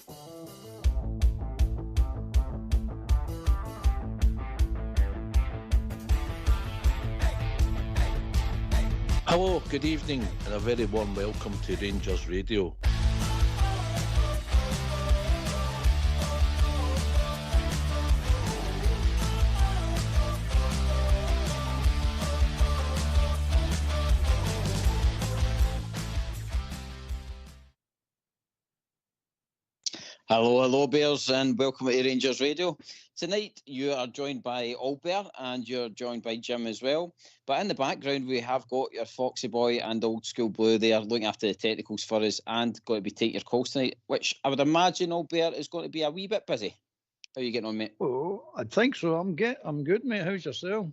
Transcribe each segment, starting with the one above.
Hello, good evening, and a very warm welcome to Rangers Radio. Hello, Bears, and welcome to Rangers Radio. Tonight, you are joined by Albert, and you're joined by Jim as well. But in the background, we have got your Foxy Boy and Old School Blue there, looking after the technicals for us, and going to be taking your calls tonight, which I would imagine, Albert, is going to be a wee bit busy. How are you getting on, mate? Oh, I think so. I'm good, mate. How's yourself?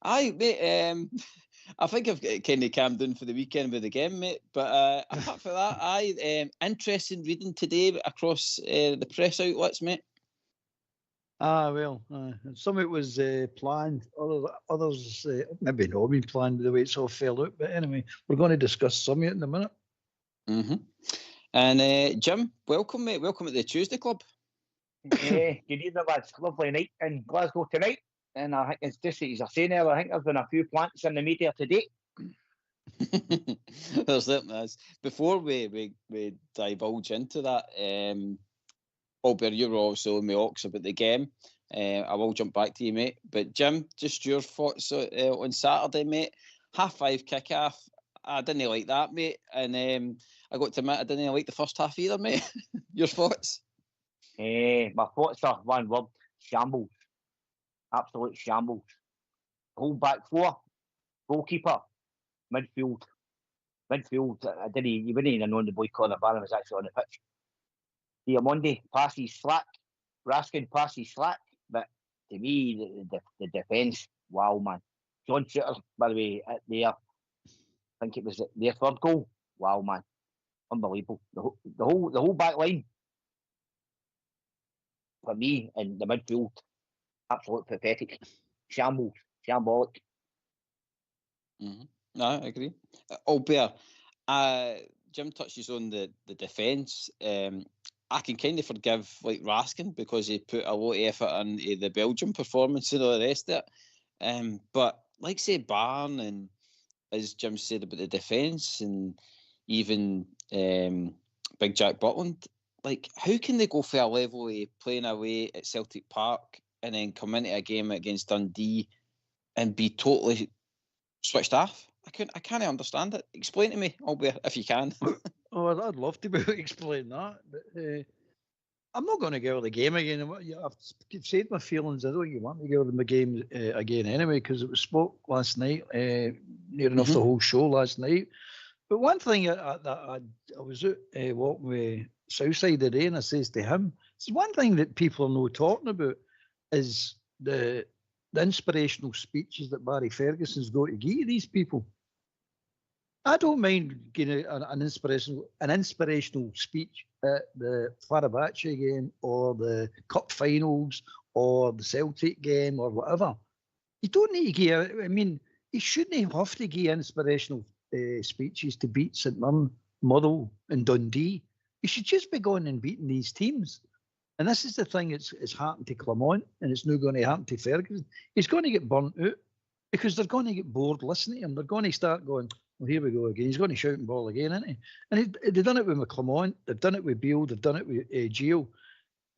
Aye, mate. I think I've kind of calmed down for the weekend with the game, mate. But apart from that, interesting reading today across the press outlets, mate. Well, some of it was planned. Others maybe not been planned the way it's all fell out. But anyway, we're going to discuss some of it in a minute. Mm-hmm. And Jim, welcome, mate. Welcome to the Tuesday Club. Good evening, lads. Lovely night in Glasgow tonight. And I think it's just as I was saying earlier, I think there's been a few plants in the media today. There's that. Before we divulge into that, Albert, you were also in my ox about the game. I will jump back to you, mate. But Jim, just your thoughts on Saturday, mate. 5:30 kick-off. I didn't like that, mate. And I got to admit, I didn't like the first half either, mate. Your thoughts? My thoughts are one word: shambles. Absolute shambles. Whole back four, goalkeeper, midfield. I didn't. You wouldn't even know the boy Connor Barron was actually on the pitch. Diamonde passes slack, Raskin passes slack, but to me the defence, wow man. John Shooter, by the way, at there, I think it was their third goal. Wow man, unbelievable. The whole back line for me and the midfield. Absolute pathetic. Shambles. Shambolic. Mm-hmm. No, I agree. Albert, Jim touches on the defence. I can kind of forgive like Raskin because he put a lot of effort into the Belgium performance and all the rest of it. But like say Barn and as Jim said about the defence and even Big Jack Butland, like how can they go for a level of playing away at Celtic Park and then come into a game against Dundee and be totally switched off? I can't understand it. Explain to me, Albert, if you can. Oh, I'd love to be able to explain that, but I'm not going to go over the game again. I've said my feelings. I don't think you want me to go over the game again anyway, because it was spoke last night, near enough the whole show last night. But one thing I was out walking with Southside today, and I says to him, it's one thing that people are not talking about is the inspirational speeches that Barry Ferguson's got to give to these people. I don't mind giving an inspirational speech at the Fenerbahce game or the Cup finals or the Celtic game or whatever. You don't need to give, I mean, you shouldn't have to give inspirational speeches to beat St Mirren, Motherwell and Dundee. You should just be going and beating these teams. And this is the thing it's happened to Clement and it's not going to happen to Ferguson. He's going to get burnt out because they're going to get bored listening to him. They're going to start going, well, here we go again. He's going to shout and ball again, isn't he? And they've done it with McClement. They've done it with Beale. They've done it with Gio.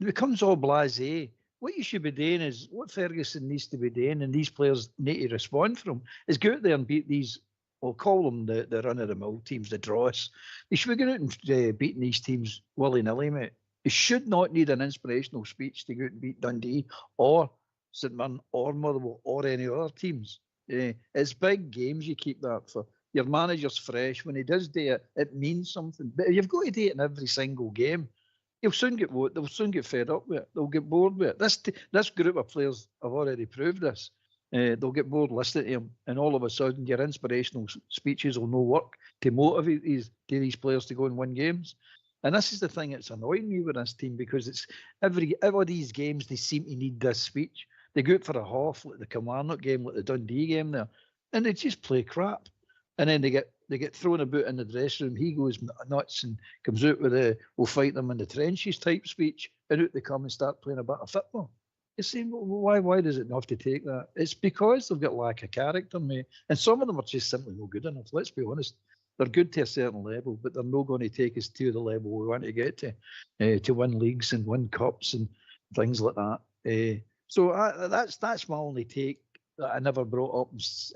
It becomes all blasé. What you should be doing is, what Ferguson needs to be doing, and these players need to respond from, is go out there and beat these, we'll call them the run-of-the-mill teams, the draws. They should be going out and beating these teams willy-nilly, mate. You should not need an inspirational speech to go out and beat Dundee or St Mirren or Motherwell or any other teams. It's big games you keep that for. Your manager's fresh. When he does do it, it means something. But you've got to do it in every single game. They'll soon get fed up with it. They'll get bored with it. This group of players have already proved this. They'll get bored listening to him, and all of a sudden your inspirational speeches will no work to motivate these players to go and win games. And this is the thing that's annoying me with this team, because it's every of these games they seem to need this speech. They go out for a half, like the Kilmarnock game, like the Dundee game there, and they just play crap. And then they get They get thrown about in the dressing room. He goes nuts and comes out with a "we'll fight them in the trenches" type speech, and out they come and start playing a bit of football. You see, why does it not have to take that? It's because they've got lack of character, mate. And some of them are just simply not good enough. Let's be honest. They're good to a certain level, but they're not going to take us to the level we want to get to win leagues and win cups and things like that. So that's my only take that I never brought up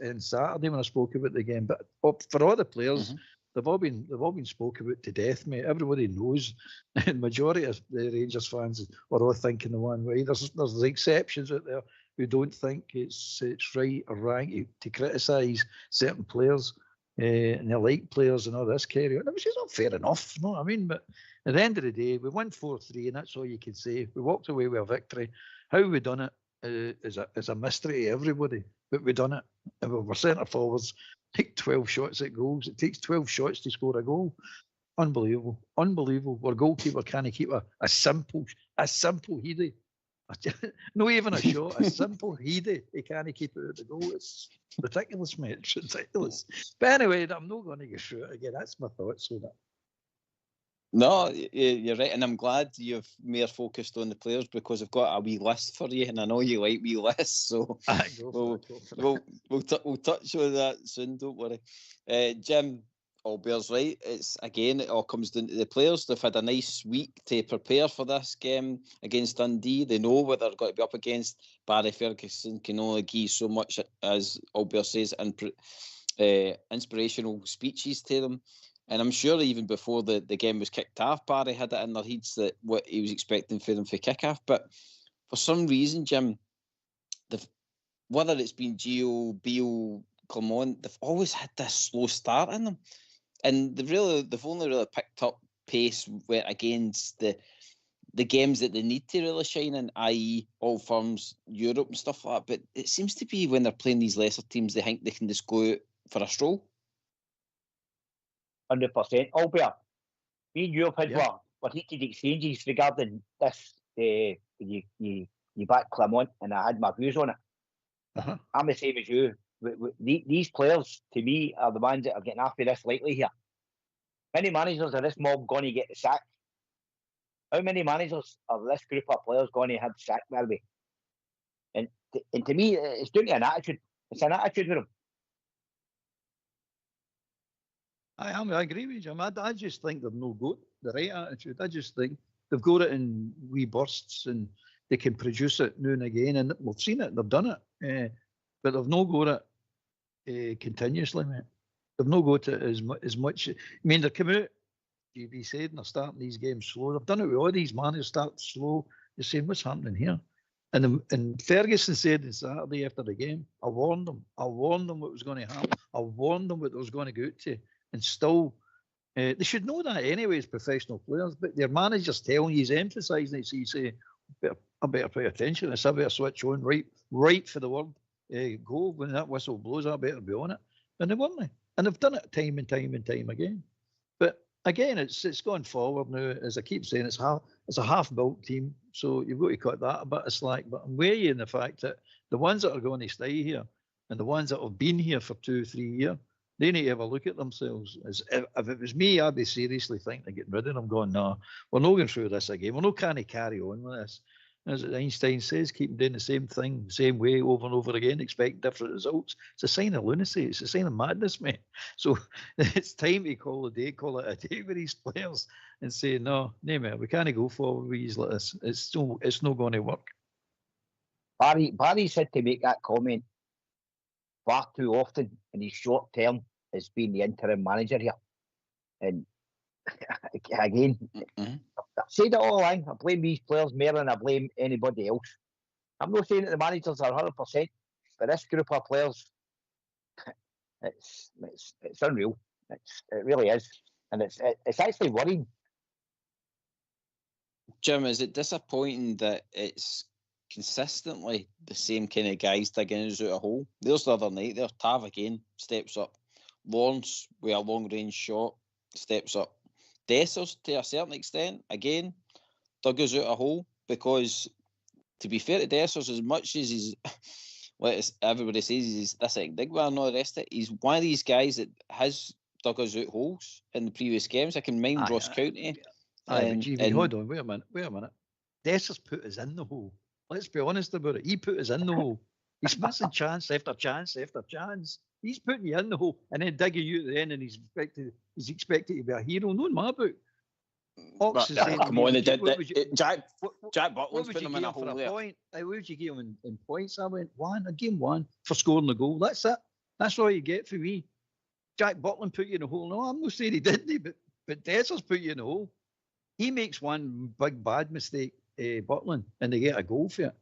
on Saturday when I spoke about the game. But for all the players, they've all been spoke about to death, mate. Everybody knows. The majority of the Rangers fans are all thinking the one way. There's exceptions out there who don't think it's right or right to criticise certain players and they like players and all this carry on, which is not fair enough. You know what I mean? But at the end of the day, we won 4-3, and that's all you can say. We walked away with a victory. How we done it is a mystery to everybody, but we done it. And we were centre forwards. Take 12 shots at goals. It takes 12 shots to score a goal. Unbelievable. Our goalkeeper can't keep a simple heady. Not even a shot, a simple heady. He can't keep it out the goal. It's ridiculous, mate. It's ridiculous. But anyway, I'm not going to get through it again. That's my thoughts on it. No, you're right, and I'm glad you've more focused on the players because I've got a wee list for you, and I know you like wee lists, so we'll touch on that soon. Don't worry, Jim. All bears right. It all comes down to the players. They've had a nice week to prepare for this game against Dundee. They know what they're going to be up against. Barry Ferguson can only give so much, as Albert says, and inspirational speeches to them. And I'm sure even before the game was kicked off, Barry had it in their heads that what he was expecting for them for kick-off. But for some reason, Jim, whether it's been Gio, Beale, Clement, they've always had this slow start in them. And they've only really picked up pace against the games that they need to really shine in, i.e. All Firms, Europe and stuff like that. But it seems to be when they're playing these lesser teams, they think they can just go out for a stroll. 100%. Albert, me and you have had were heated exchanges regarding this. You back Clement, and I had my views on it. I'm the same as you. These players, to me, are the ones that are getting after this lately here. Many managers are this mob going to get the sack? How many managers are this group of players going to have the sack, by the way? And to me, it's down to an attitude. It's an attitude with them. I agree with you, Jim. I just think they've no got the right attitude. I just think they've got it in wee bursts and they can produce it now and again. And we've seen it, they've done it. But they've no got it continuously, mate. They've no got it as much. I mean, they're coming out, GB said, and they're starting these games slow. They've done it with all these managers, start slow. They're saying, what's happening here? And Ferguson said on Saturday after the game, I warned them what was going to happen. I warned them what they was going to go out to. And still, they should know that anyway as professional players, but their manager's telling you, he's emphasising it, so you say, I better pay attention. I better switch on right for the word go. When that whistle blows, I better be on it. And they weren't. And they've done it time and time and time again. But again, it's gone forward now. As I keep saying, it's a half-built team, so you've got to cut that a bit of slack. But I'm weighing the fact that the ones that are going to stay here and the ones that have been here for 2-3 years, they need to have a look at themselves. If it was me, I'd be seriously thinking of getting rid of them, going, no, we're not going through this again. We're not going to carry on with this. As Einstein says, keep doing the same thing, same way over and over again, expect different results. It's a sign of lunacy. It's a sign of madness, mate. So it's time to call it a day with these players and say, no, mate, we can't go forward with these like this. It's not going to work. Barry said to make that comment far too often in his short term as being the interim manager here. And again, I've said it all along. I blame these players more than I blame anybody else. I'm not saying that the managers are 100%, but this group of players, it's unreal. It really is, and it's actually worrying. Jim, is it disappointing that it's consistently the same kind of guys digging us out a hole? There's the other night there, Tav again steps up. Lawrence with a long range shot steps up. Dessers, to a certain extent, again, dug us out a hole, because to be fair to Dessers, as much as he's, everybody says he's this Enigma and all the rest of it, he's one of these guys that his dug us out holes in the previous games. I can mind Ross County. But GB, hold on, wait a minute. Dessers put us in the hole. Let's be honest about it. He put us in the hole. He's missing chance after chance after chance. He's putting you in the hole and then digging you at the end, and he's expected to be a hero. No, in my book. Ox is saying, come on, they did that. Jack Butland's putting him in a hole there. Point? What would you give him in points? I went game one for scoring the goal. That's it. That's all you get for me. Jack Butland put you in the hole. No, I'm not saying he didn't, but Dessers put you in the hole. He makes one big bad mistake, Butland, and they get a goal for it.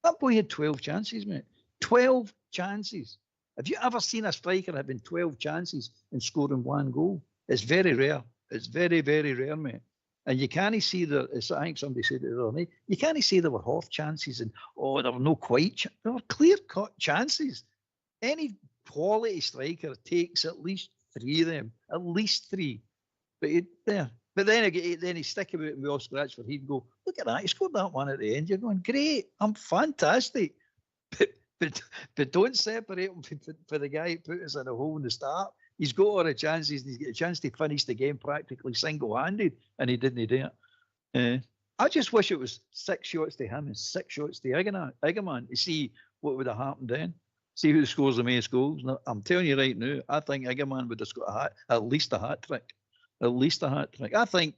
That boy had 12 chances, mate. 12 chances. Have you ever seen a striker having 12 chances and scoring one goal? It's very rare. It's very, very rare, mate. And you can't see as I think somebody said it the other night, you can't say there were half chances and, there were no quite, there were clear-cut chances. Any quality striker takes at least 3 of them, at least 3. But then he stick about and we all scratch for he'd go, look at that, he scored that one at the end. You're going, great, I'm fantastic. But don't separate him for the guy who put us in a hole in the start. He's got all the chances. He's got a chance to finish the game practically single-handed, and he didn't do it. I just wish it was 6 shots to him and 6 shots to Egerman to see what would have happened then. See who scores the most goals. Now, I'm telling you right now, I think Egerman would have got at least a hat-trick. At least a hat-trick. I think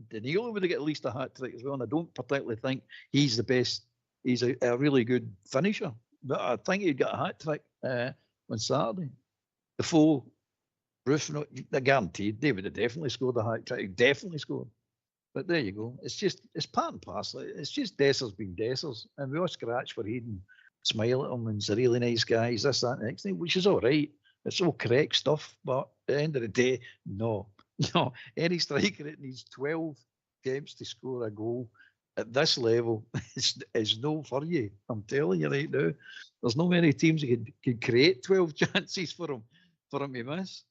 Danilo would have got at least a hat-trick as well, and I don't particularly think he's the best. He's a really good finisher. But I think he'd got a hat-trick on Saturday. The full roof, they're guaranteed. They would have definitely scored a hat-trick. Definitely scored. But there you go. It's part and parcel. It's just Dessers being Dessers. And we all scratch for Hayden, smile at him, and he's a really nice guy. He's this, that, and the next thing, which is all right. It's all correct stuff. But at the end of the day, no. Any striker that needs 12 games to score a goal at this level is no for you. I'm telling you right now. There's no many teams that could create 12 chances for him to miss.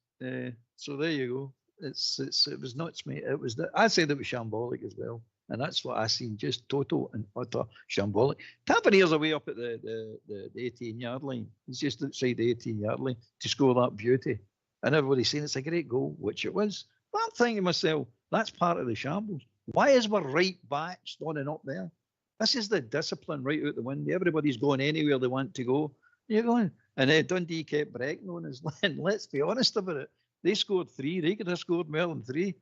So there you go. It was nuts, mate. I said it was shambolic as well, and that's what I seen. Just total and utter shambolic. Tavernier's away up at the 18-yard line. He's just outside the 18-yard line to score that beauty, and everybody's saying it's a great goal, which it was. But I'm thinking to myself, that's part of the shambles. Why is our right back standing up there? This is the discipline right out the window. Everybody's going anywhere they want to go. You're going. And then Dundee kept breaking on his line. Let's be honest about it. They scored 3. They could have scored more than 3.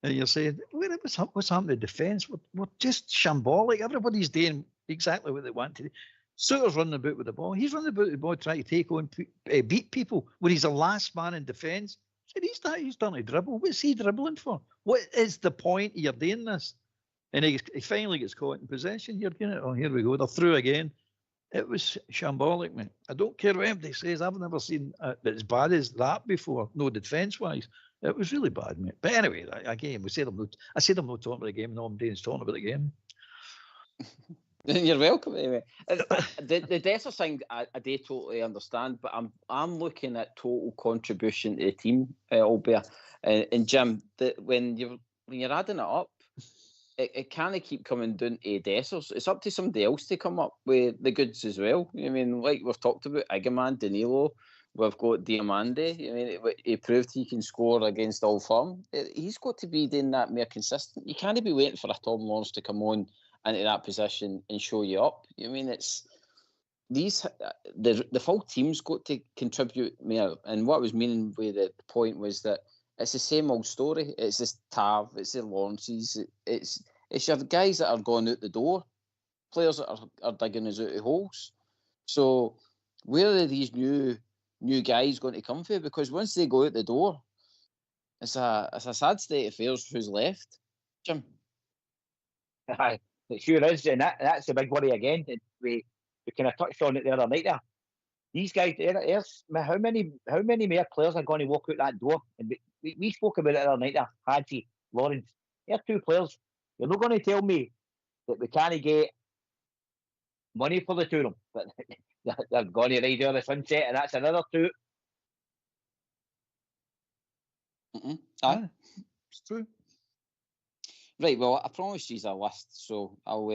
And you're saying, what's happened to defence? We're just shambolic. Everybody's doing exactly what they want to do. Suter's running about with the ball. He's running about with the ball trying to take on, beat people when he's the last man in defence. So he's starting to dribble. What's he dribbling for? What is the point of you doing this? And he finally gets caught in possession. You're going, oh, here we go. They're through again. It was shambolic, man. I don't care what anybody says. I've never seen it as bad as that before. No, defence-wise. It was really bad, mate. But anyway, again, I said I'm not talking about the game. No, I'm doing talking about the game. You're welcome, anyway. The Dessers thing, I do totally understand, but I'm looking at total contribution to the team, albeit. And Jim, when you're adding it up, it can't keep coming down to Dessers. It's up to somebody else to come up with the goods as well. I mean, like we've talked about, Egerman, Danilo, we've got Diamande. I mean, he proved he can score against All Firm. He's got to be doing that more consistent. You can't be waiting for a Tom Lawrence to come on into that position and show you up. I mean, it's the full team's got to contribute more. And what I was meaning with the point was that it's the same old story. It's this Tav, it's the Lawrences, it's your guys that are going out the door, players that are digging us out of holes. So where are these new guys going to come from? Because once they go out the door, it's a sad state of affairs who's left. Jim? Aye, it sure is, and that's the big worry again. We kind of touched on it the other night there. These guys, how many more players are going to walk out that door? And we spoke about it the other night there. Hadji, Lawrence, they're 2 players. You're not going to tell me that we can't get money for the 2 of them, but they're going to ride on the sunset, and that's another 2. Aye, it's true. Right, well, I promised you a list, so I'll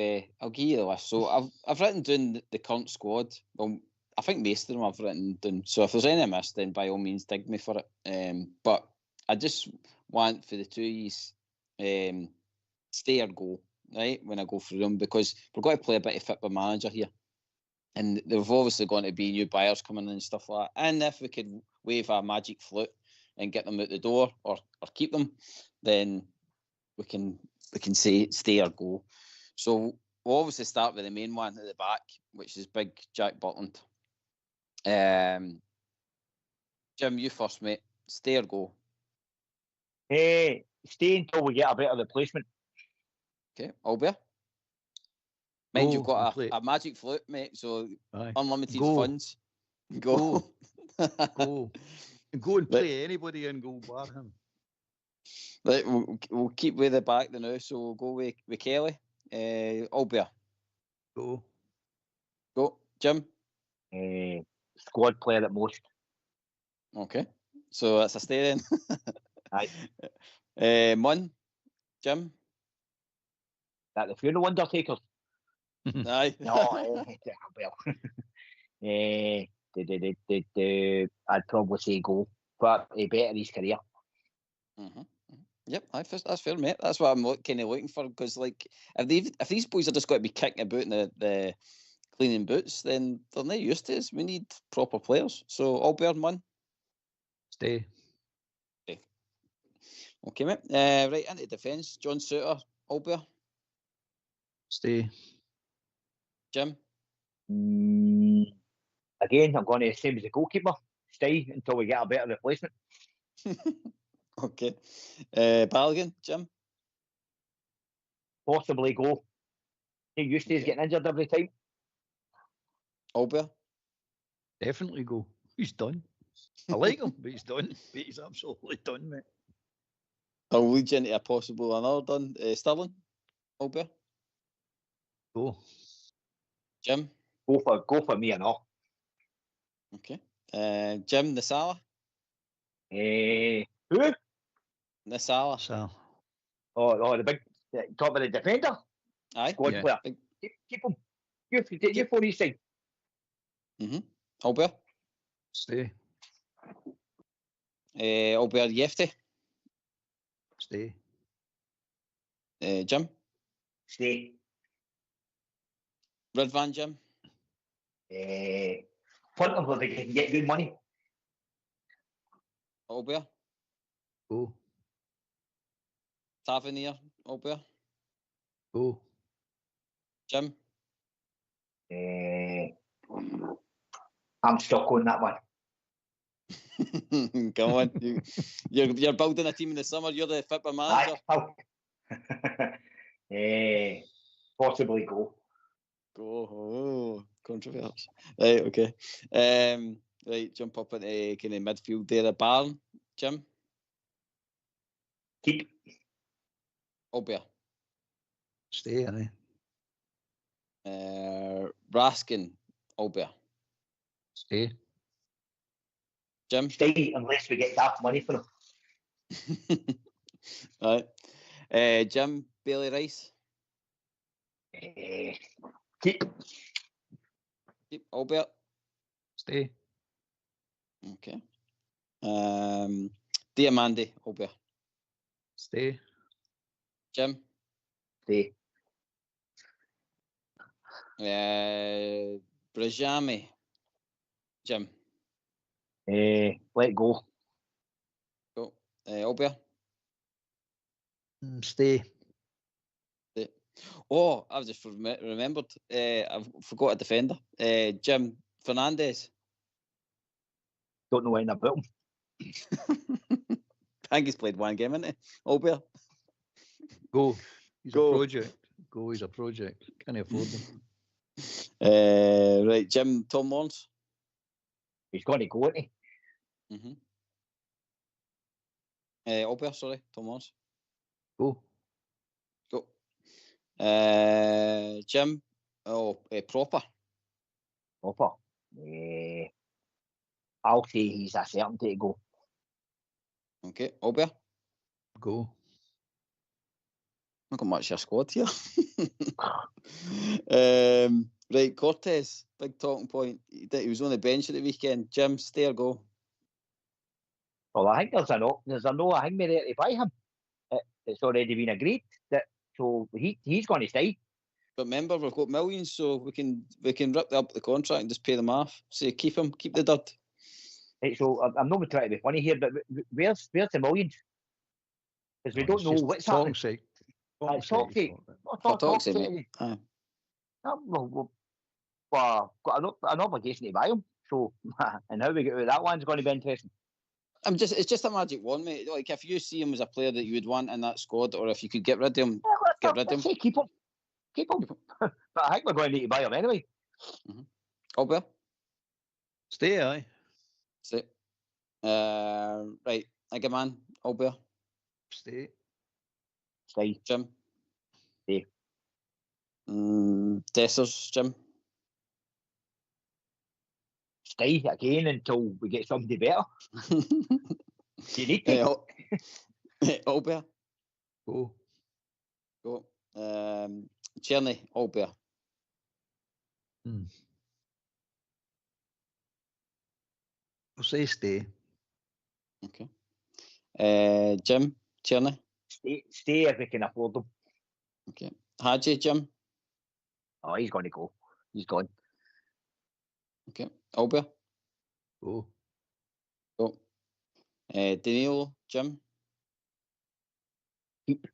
give you the list. So I've written down the current squad. Well, I think most of them I've written down. So if there's any I missed, then by all means dig me for it. But I just want for the two years stay or go, right, when I go through them, because we're going to play a bit of football manager here. And there's obviously going to be new buyers coming in and stuff like that. And if we could wave a magic flute and get them out the door or keep them, then we can say stay or go. So we'll obviously start with the main one at the back, which is Big Jack Butland. Jim, you first, mate. Stay or go? Stay until we get a better replacement. Okay, Albert. Mind you've got a magic flute, mate, so unlimited funds. Go. Go and play anybody and go bar him. Right, we'll keep with the back the now, so we'll go with Kelly. Albert. Go. Jim. Squad player at most. Okay, so that's a stay then. Aye. Mun. Jim. That the funeral undertakers. Aye. No, I'd probably say go, but he better his career. Yep, that's fair, mate. That's what I'm kind of looking for, because like if these boys are just going to be kicking about in the cleaning boots, then they're not used to us. We need proper players. So Albert, Mun. Stay. Okay, mate. Right, into defence. John Suter, Albert. Stay. Jim. Again, I'm going to the same as the goalkeeper. Stay until we get a better replacement. Okay. Balogun, Jim. Possibly go. He used to getting injured every time. Albert. Definitely go. He's done. I like him, but he's done. He's absolutely done, mate. I'll lead you into a possible another done. Sterling. Albert. Go. Jim. Go for me and all. Okay. Jim, Nasala. Who? Nasala. So. Oh, the big top of the defender. Aye. Squad player. Keep him. You for his side. Albert. Stay. Albert Yefte. Stay. Jim. Stay. Ridvan, Jim. Punt him so they can get good money. Albert. Go. Tavernier, Albert. Go. Jim. I'm stuck on that one. Come on, you're building a team in the summer. You're the football manager. Possibly go. Oh, controversy. Right, okay. Right, jump up into kind of midfield there. A Barn, Jim. Keep. Albert. Stay, aye. Raskin, Albert. Stay. Jim. Stay unless we get that money for him. Right. Jim, Bailey Rice. Keep. Albert. Stay. Okay. Diamandi, Albert. Stay. Jim. Stay. Brajami. Jim. Let go. Go. Albert. Stay. Oh, I've just remembered. I've forgot a defender. Jim Fernandez. Don't know anything about him. I think he's played one game, isn't he? Albert. Go. He's a project. Go. He's a project. Can't afford them. Right, Jim. Tom Lawrence. He's got to go, isn't he? Albert, sorry, Tom Lawrence. Go. Jim. Proper. Proper. I'll say he's a certainty to go. Okay, Albert. Go. Not got much of your squad here. Right, Cortez, big talking point. He was on the bench at the weekend. Jim, stay or go? Well, I think there's a no I think we're there to buy him. It's already been agreed that so he's going to stay. But remember, we've got millions, so we can rip up the contract and just pay them off. Say keep him, keep the dud. Right, so I'm not trying to be funny here, but where's the millions? Because we don't know what's happening. Talk's sake. For talk's sake, mate. Well, got an obligation to buy him. So, and how we get out of that one's going to be interesting. It's just a magic one, mate. Like if you see him as a player that you would want in that squad, or if you could get rid of him, get rid of him. Keep him. But I think we're going to need to buy him anyway. Albert? Stay, aye. Stay. Right, Agaman, Albert? Stay. Jim? Stay. Dessers, Jim? Stay again until we get somebody better. You need to. Albert? Go. Cherny, Albert? I'll say stay. Okay. Jim, Cherny? Stay if we can afford them. Okay. Hadji, Jim? Oh, he's going to go. He's gone. Okay. Albert? Go. Danilo, Jim? Keep.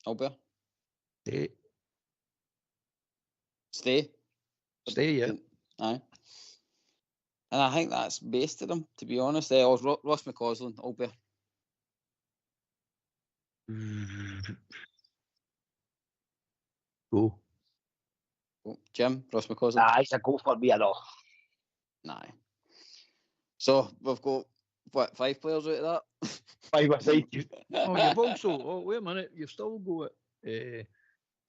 Albert? Stay, yeah. Aye. And I think that's basted him, to be honest. Ross McCausland, Albert. Go. Jim, Ross McCausland? It's a go for me, I know. Nah. So we've got, 5 players out of that? 5 aside. You've also, wait a minute, you've still got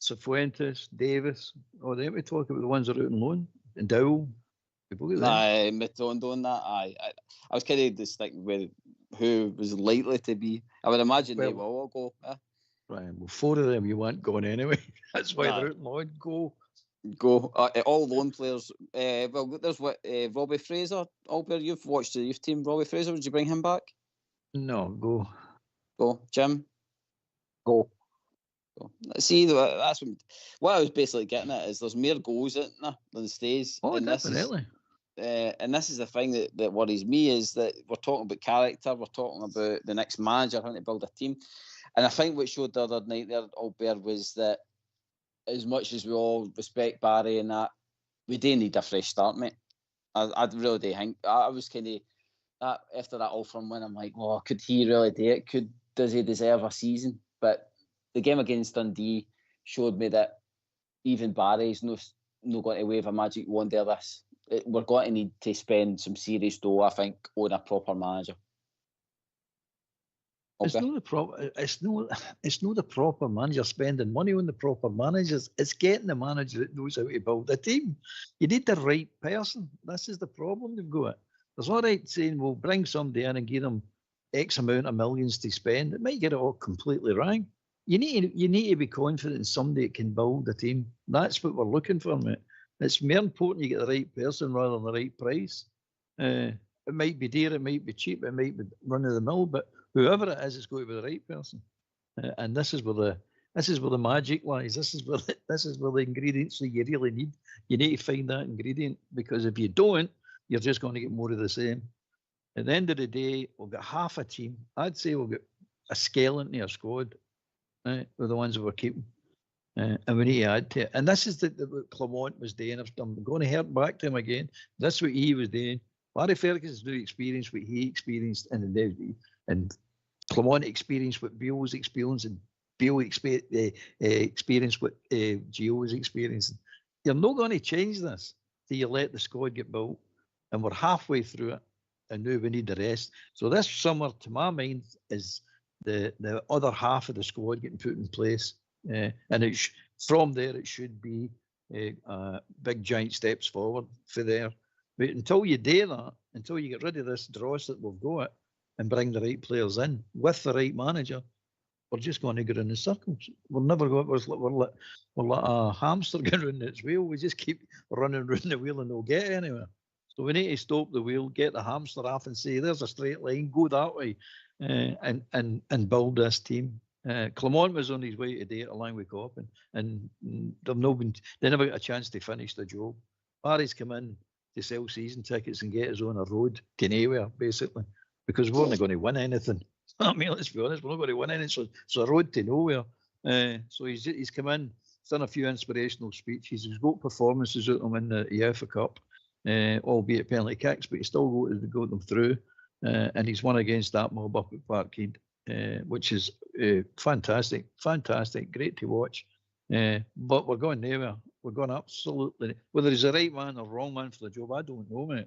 Cifuentes, Davis. Then we talk about the ones that are out on loan. And Dowell. Aye, Matondo and that. Aye. I was kind of just thinking with who was likely to be. I would imagine they will all go. Right, well, 4 of them you want going anyway. That's why they're out on loan. Go. All loan players. Well, there's Robbie Fraser. Albert, you've watched the youth team. Robbie Fraser, would you bring him back? No, go. Jim? Go. See, that's what I was basically getting at is there's more goals in there than stays. Oh, definitely. And this is the thing that worries me is that we're talking about character, we're talking about the next manager having to build a team. And I think what showed the other night there, Albert, was that as much as we all respect Barry and that, we do need a fresh start, mate. I really do think. I was kind of, after that All-Firm win, I'm like, well, could he really do it? Does he deserve a season? But the game against Dundee showed me that even Barry's no going to wave a magic wand there. We're going to need to spend some serious dough, I think, on a proper manager. It's not the proper manager spending money on the proper managers. It's getting the manager that knows how to build a team. You need the right person. This is the problem they've got. There's all right saying we'll bring somebody in and give them X amount of millions to spend. It might get it all completely wrong. You need to be confident in somebody that can build a team. That's what we're looking for, mate. It's more important you get the right person rather than the right price. It might be dear, it might be cheap, it might be run of the mill, but whoever it is, it's going to be the right person. And this is where the magic lies. This is where the ingredients that you really need. You need to find that ingredient, because if you don't, you're just going to get more of the same. At the end of the day, we've got half a team. I'd say we've got a skeleton in our squad. With the ones that we're keeping, and we need to add to it. And this is what Clement was doing. I'm going to head back to him again. That's what he was doing. Larry Ferguson's new experience, what he experienced, and Clement experienced what Beale was experiencing, and Beale experienced what Gio was experiencing. You're not going to change this till you let the squad get built, and we're halfway through it, and now we need the rest. So this summer, to my mind, is the other half of the squad getting put in place, and from there it should be big giant steps forward for there. But until you do that, until you get rid of this dross that we've got and bring the right players in with the right manager, we're just going to go in circles. We're never going. We're like a hamster going round its wheel. We just keep running around the wheel and we'll get anywhere. So we need to stop the wheel, get the hamster off, and say, "There's a straight line, go that way," and build this team. Clement was on his way to do it along with Coppin, and they never got a chance to finish the job. Barry's come in to sell season tickets and get us on a road to nowhere, basically, because we're not going to win anything. I mean, let's be honest, we're not going to win anything, so it's a road to nowhere. So he's come in, done a few inspirational speeches, he's got performances out of them in the UEFA Cup, albeit penalty kicks, but he still got them through, and he's won against that mob up at Parkhead, which is fantastic, great to watch. But we're going nowhere. We're going absolutely, whether he's the right man or wrong man for the job, I don't know, mate.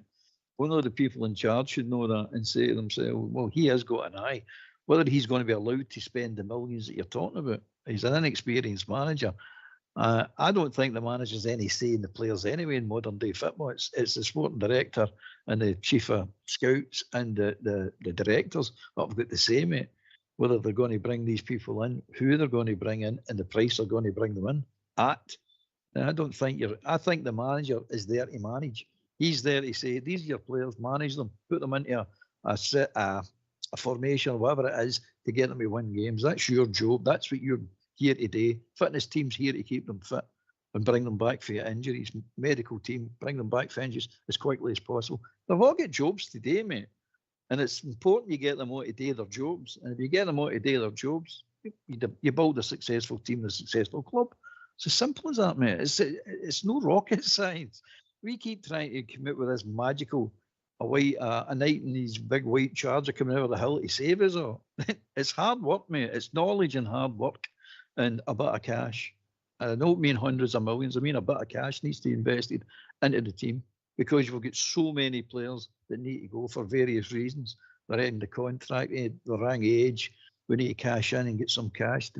Only the people in charge should know that and say to themselves, well, he has got an eye. Whether he's going to be allowed to spend the millions that you're talking about, he's an inexperienced manager. I don't think the manager's any say in the players anyway in modern day football. It's the sporting director and the chief of scouts and the directors that have got the say, mate. Whether they're going to bring these people in, who they're going to bring in, and the price they're going to bring them in at. I don't think I think the manager is there to manage. He's there to say, these are your players, manage them, put them into a formation or whatever it is to get them to win games. That's your job. That's what you're here today. Fitness team's here to keep them fit and bring them back for injuries. Medical team, bring them back for injuries as quickly as possible. They've all got jobs today, mate. And it's important you get them all to do their jobs. And if you get them all to do their jobs, you build a successful team, a successful club. It's as simple as that, mate. It's no rocket science. We keep trying to come out with this magical a knight in his big white charger coming out of the hill to save us all. It's hard work, mate. It's knowledge and hard work and a bit of cash. And I don't mean hundreds of millions. I mean a bit of cash needs to be invested into the team because you've got so many players that need to go for various reasons. They're in the contract, they're wrong age. We need to cash in and get some cash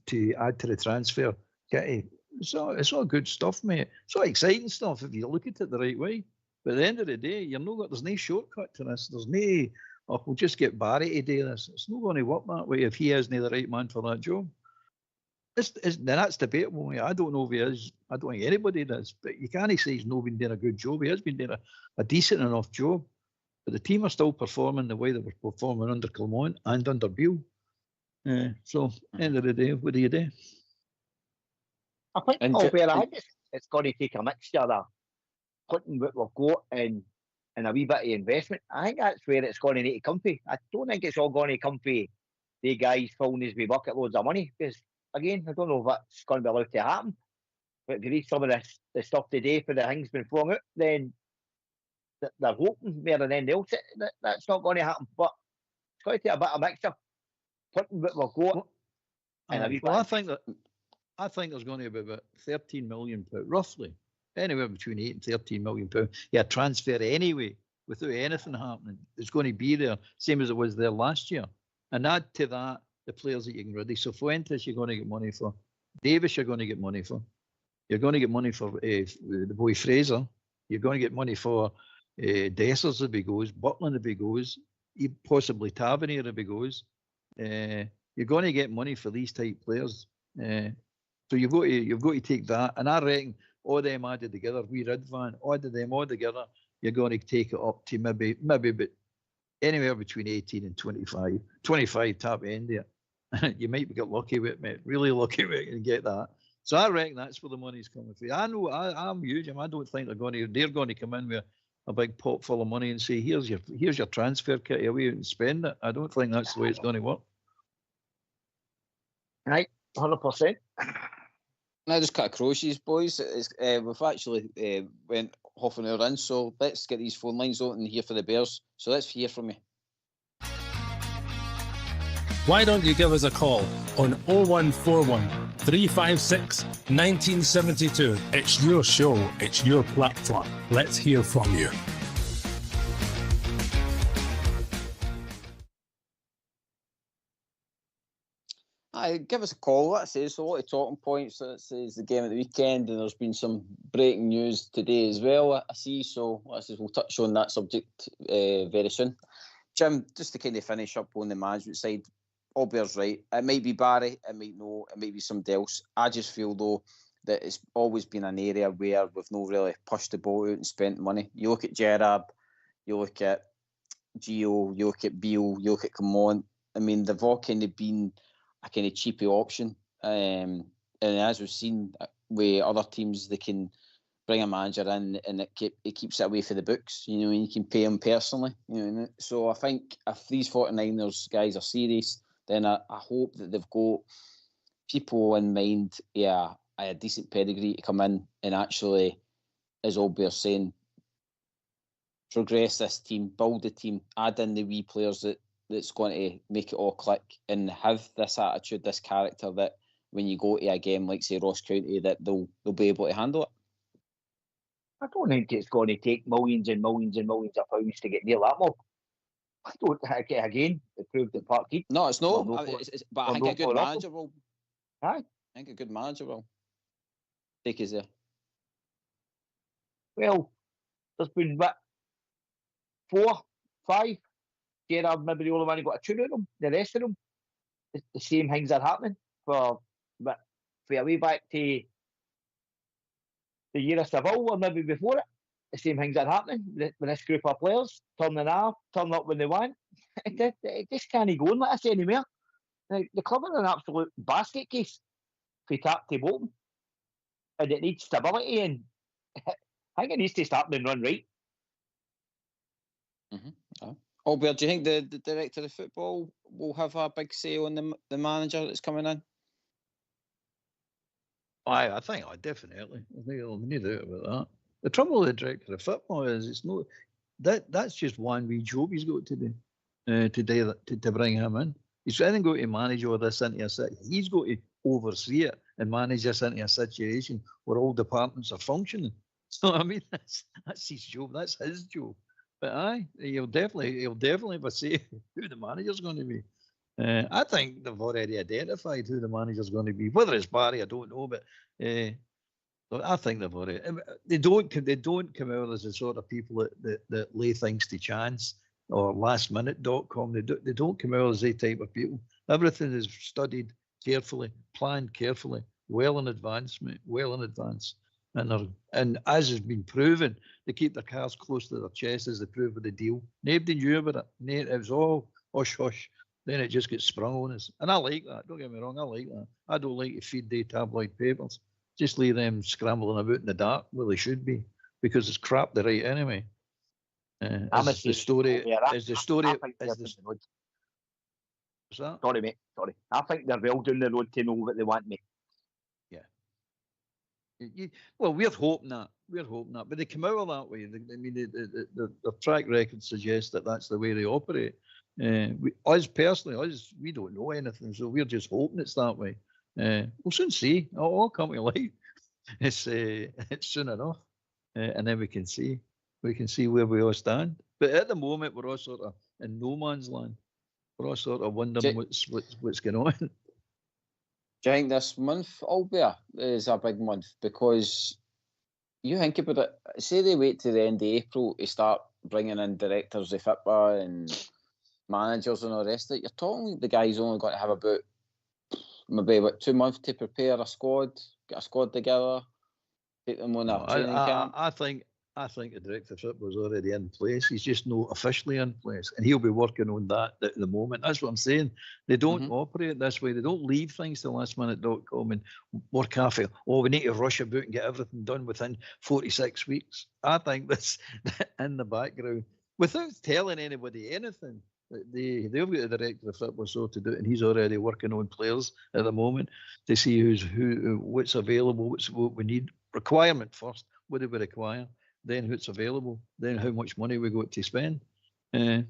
to add to the transfer. It's all good stuff, mate. It's all exciting stuff if you look at it the right way. But at the end of the day, there's no shortcut to this. There's no, we'll just get Barry to do this. It's not going to work that way if he isn't the right man for that job. That's debatable. I don't know if he is. I don't think anybody does. But you can't say he's not been doing a good job. He has been doing a decent enough job. But the team are still performing the way they were performing under Clement and under Beale. So, end of the day, what do you do? I think, I think it's going to take a mixture of putting what we've got in a wee bit of investment. I think that's where it's going to need to come from. I don't think it's all going to come from the guys filling his wee bucket loads of money. Because, again, I don't know if that's going to be allowed to happen. But if you read some of the stuff today for the things being flung out, then they're hoping more than anything else that's not going to happen. But it's going to take a bit of mixture. Putting what we've got in a wee bit. I think there's going to be about £13 million, roughly, anywhere between £8 and £13 million. Yeah, transfer anyway, without anything happening. It's going to be there, same as it was there last year. And add to that the players that you can ready. So Fuentes, you're going to get money for. Davis, you're going to get money for. You're going to get money for the boy Fraser. You're going to get money for Dessers if he goes, Butland if he goes, possibly Tavernier if he goes. You're going to get money for these type players. So you've got to take that, and I reckon all them added together, added them all together, you're going to take it up to maybe but anywhere between 18 and 25. 25 top end there. You might get lucky with it, mate. Really lucky with it and get that. So I reckon that's where the money's coming from. I know I'm huge. I don't think they're going to come in with a big pot full of money and say, here's your transfer kit, away and spend it. I don't think that's the way it's going to work. Right, 100%. Now just cut across you, boys. We've actually went half an hour in, so let's get these phone lines open here for the Bears. So let's hear from you. Why don't you give us a call on 0141 356 1972. It's your show, it's your platform. Let's hear from you. Give us a call. That says a lot of talking points. That says the game at the weekend, and there's been some breaking news today as well, I see. So we'll touch on that subject very soon. Jim, just to kind of finish up on the management side, all Bears right. It might be Barry, it might be somebody else. I just feel though that it's always been an area where we've not really pushed the ball out and spent money. You look at Gerrard, you look at Gio, you look at Beale, you look at Coman. I mean, they've all kind of been a kind of cheapy option. And as we've seen with other teams, they can bring a manager in and it keeps it away from the books. You know, and you can pay them personally. You know, so I think if these 49ers guys are serious, then I hope that they've got people in mind, a decent pedigree to come in and actually, as Albear's saying, progress this team, build the team, add in the wee players that's going to make it all click, and have this attitude, this character that when you go to a game like, say, Ross County, that they'll be able to handle it. I don't think it's going to take millions and millions and millions of pounds to get near that mob. I don't think, again, it proved the Parkhead. No, it's not. But I think a good manager will. Aye. I think a good manager will take us there. Well, there's been 4, 5. Gerrard maybe the only one who got a tune out of them. The rest of them, the same things are happening. For a way back to the year of Seville, or maybe before it, the same things are happening. With this group of players turning up when they want. It just can't go on like this anymore. The club are an absolute basket case for top to bottom, and it needs stability, and I think it needs to start and run right. Albert, do you think the director of football will have a big say on the manager that's coming in? I think definitely. I think there's no doubt about that. The trouble with the director of football is it's no that's just one wee job he's got to do to bring him in. He's trying to go to manage all this into a situation. He's got to oversee it and manage this into a situation where all departments are functioning. So I mean, that's his job. That's his job. But he'll definitely have a say who the manager's going to be. I think they've already identified who the manager's going to be. Whether it's Barry, I don't know, but I think they've already. They don't come out as the sort of people that lay things to chance or lastminute.com. They don't come out as that type of people. Everything is studied carefully, planned carefully, well in advance, mate, well in advance. And as has been proven, they keep their cards close to their chest as they prove with the deal. Nobody knew about it. It was all hush hush. Then it just gets sprung on us. And I like that. Don't get me wrong, I like that. I don't like to feed the tabloid papers. Just leave them scrambling about in the dark where they should be, because it's crap they write anyway. What's that? Sorry, mate. Sorry. I think they're well down the road to know what they want, mate. Well, we're hoping that. But they come out that way. I mean, the track record suggests that that's the way they operate. Us personally, we don't know anything, so we're just hoping it's that way. We'll soon see. All come to light. It's soon enough, and then we can see where we all stand. But at the moment, we're all sort of in no man's land. We're all sort of wondering what's going on. Do you think this month, Albert, is a big month? Because you think about it, say they wait to the end of April to start bringing in directors of football and managers and all the rest of it. You're talking the guy's only got to have about maybe 2 months to prepare a squad, get a squad together, take them on a training camp. I think the director of football is already in place. He's just not officially in place, and he'll be working on that at the moment. That's what I'm saying. They don't operate this way. They don't leave things to lastminute.com and work half it. We need to rush about and get everything done within 46 weeks. I think that's in the background, without telling anybody anything. They've got a director of football sorted out, and he's already working on players at the moment to see what's available, what we need. Requirement first. What do we require? Then who's available, then how much money we got to spend. I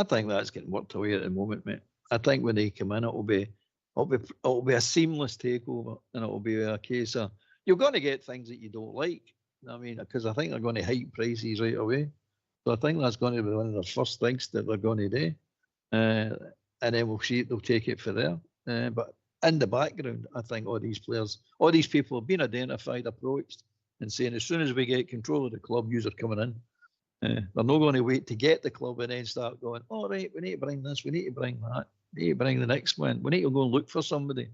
think that's getting worked away at the moment, mate. I think when they come in, it'll be a seamless takeover, and it'll be a case of you're going to get things that you don't like. I mean, because I think they're going to hike prices right away. So I think that's going to be one of the first things that they're going to do, and then we'll see. They'll take it for there. But in the background, I think all these people have been identified, approached, and saying as soon as we get control of the club, yous are coming in. They're not going to wait to get the club and then start going, all right, we need to bring this, we need to bring that, we need to bring the next one, we need to go and look for somebody.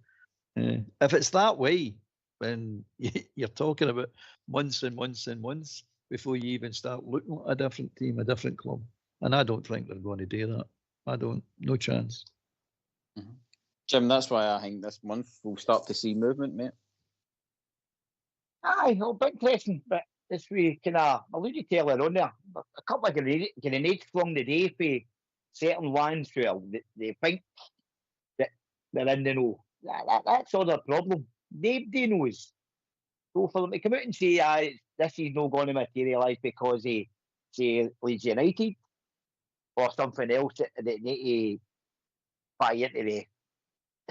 If it's that way, when you're talking about months and months and months before you even start looking at a different team, a different club. And I don't think they're going to do that. I don't. No chance. Mm-hmm. Jim, that's why I think this month we'll start to see movement, mate. Aye, it'll be interesting, but as we kind of alluded to earlier on there, a couple of grenades flung today for certain ones who they think that they're in the know. That's all the problem. Nobody knows. So for them to come out and say, this is not going to materialise because of, say, Leeds United or something else that they need to buy into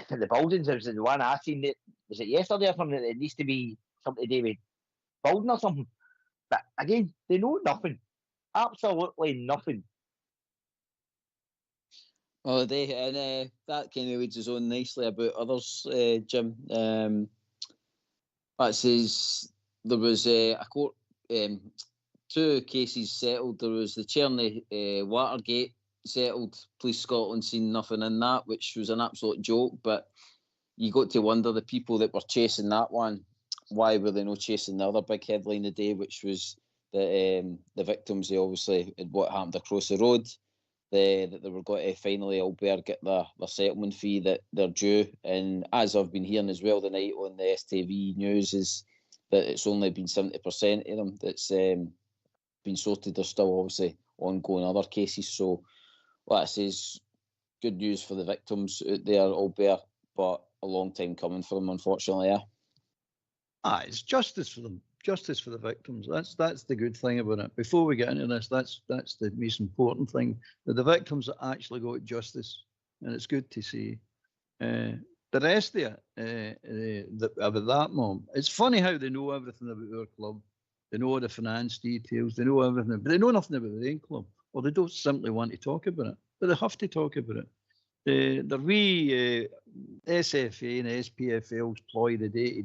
the buildings. There was the one I seen, that was it yesterday or something, that it needs to be something to do with building or something. But again, they know nothing. Absolutely nothing. Well, that kind of leads us on nicely about others, Jim. That says there was a court, 2 cases settled. There was the Cherney Watergate settled. Police Scotland seen nothing in that, which was an absolute joke. But you got to wonder, the people that were chasing that one, why were they not chasing the other big headline of the day, which was the victims? They obviously had what happened across the road. That they were going to finally, albeit, get their settlement fee that they're due. And as I've been hearing as well tonight on the STV news, is that it's only been 70% of them that's been sorted. There's still obviously ongoing other cases. So what I say is good news for the victims out there, albeit, but a long time coming for them, unfortunately. Yeah. It's justice for them. Justice for the victims. That's the good thing about it. Before we get into this, that's the most important thing, that the victims actually got justice, and it's good to see. The rest of it, about that mob, it's funny how they know everything about our club. They know the finance details. They know everything, but they know nothing about their own club, or they don't simply want to talk about it. But they have to talk about it. The wee SFA and SPFL's ploy today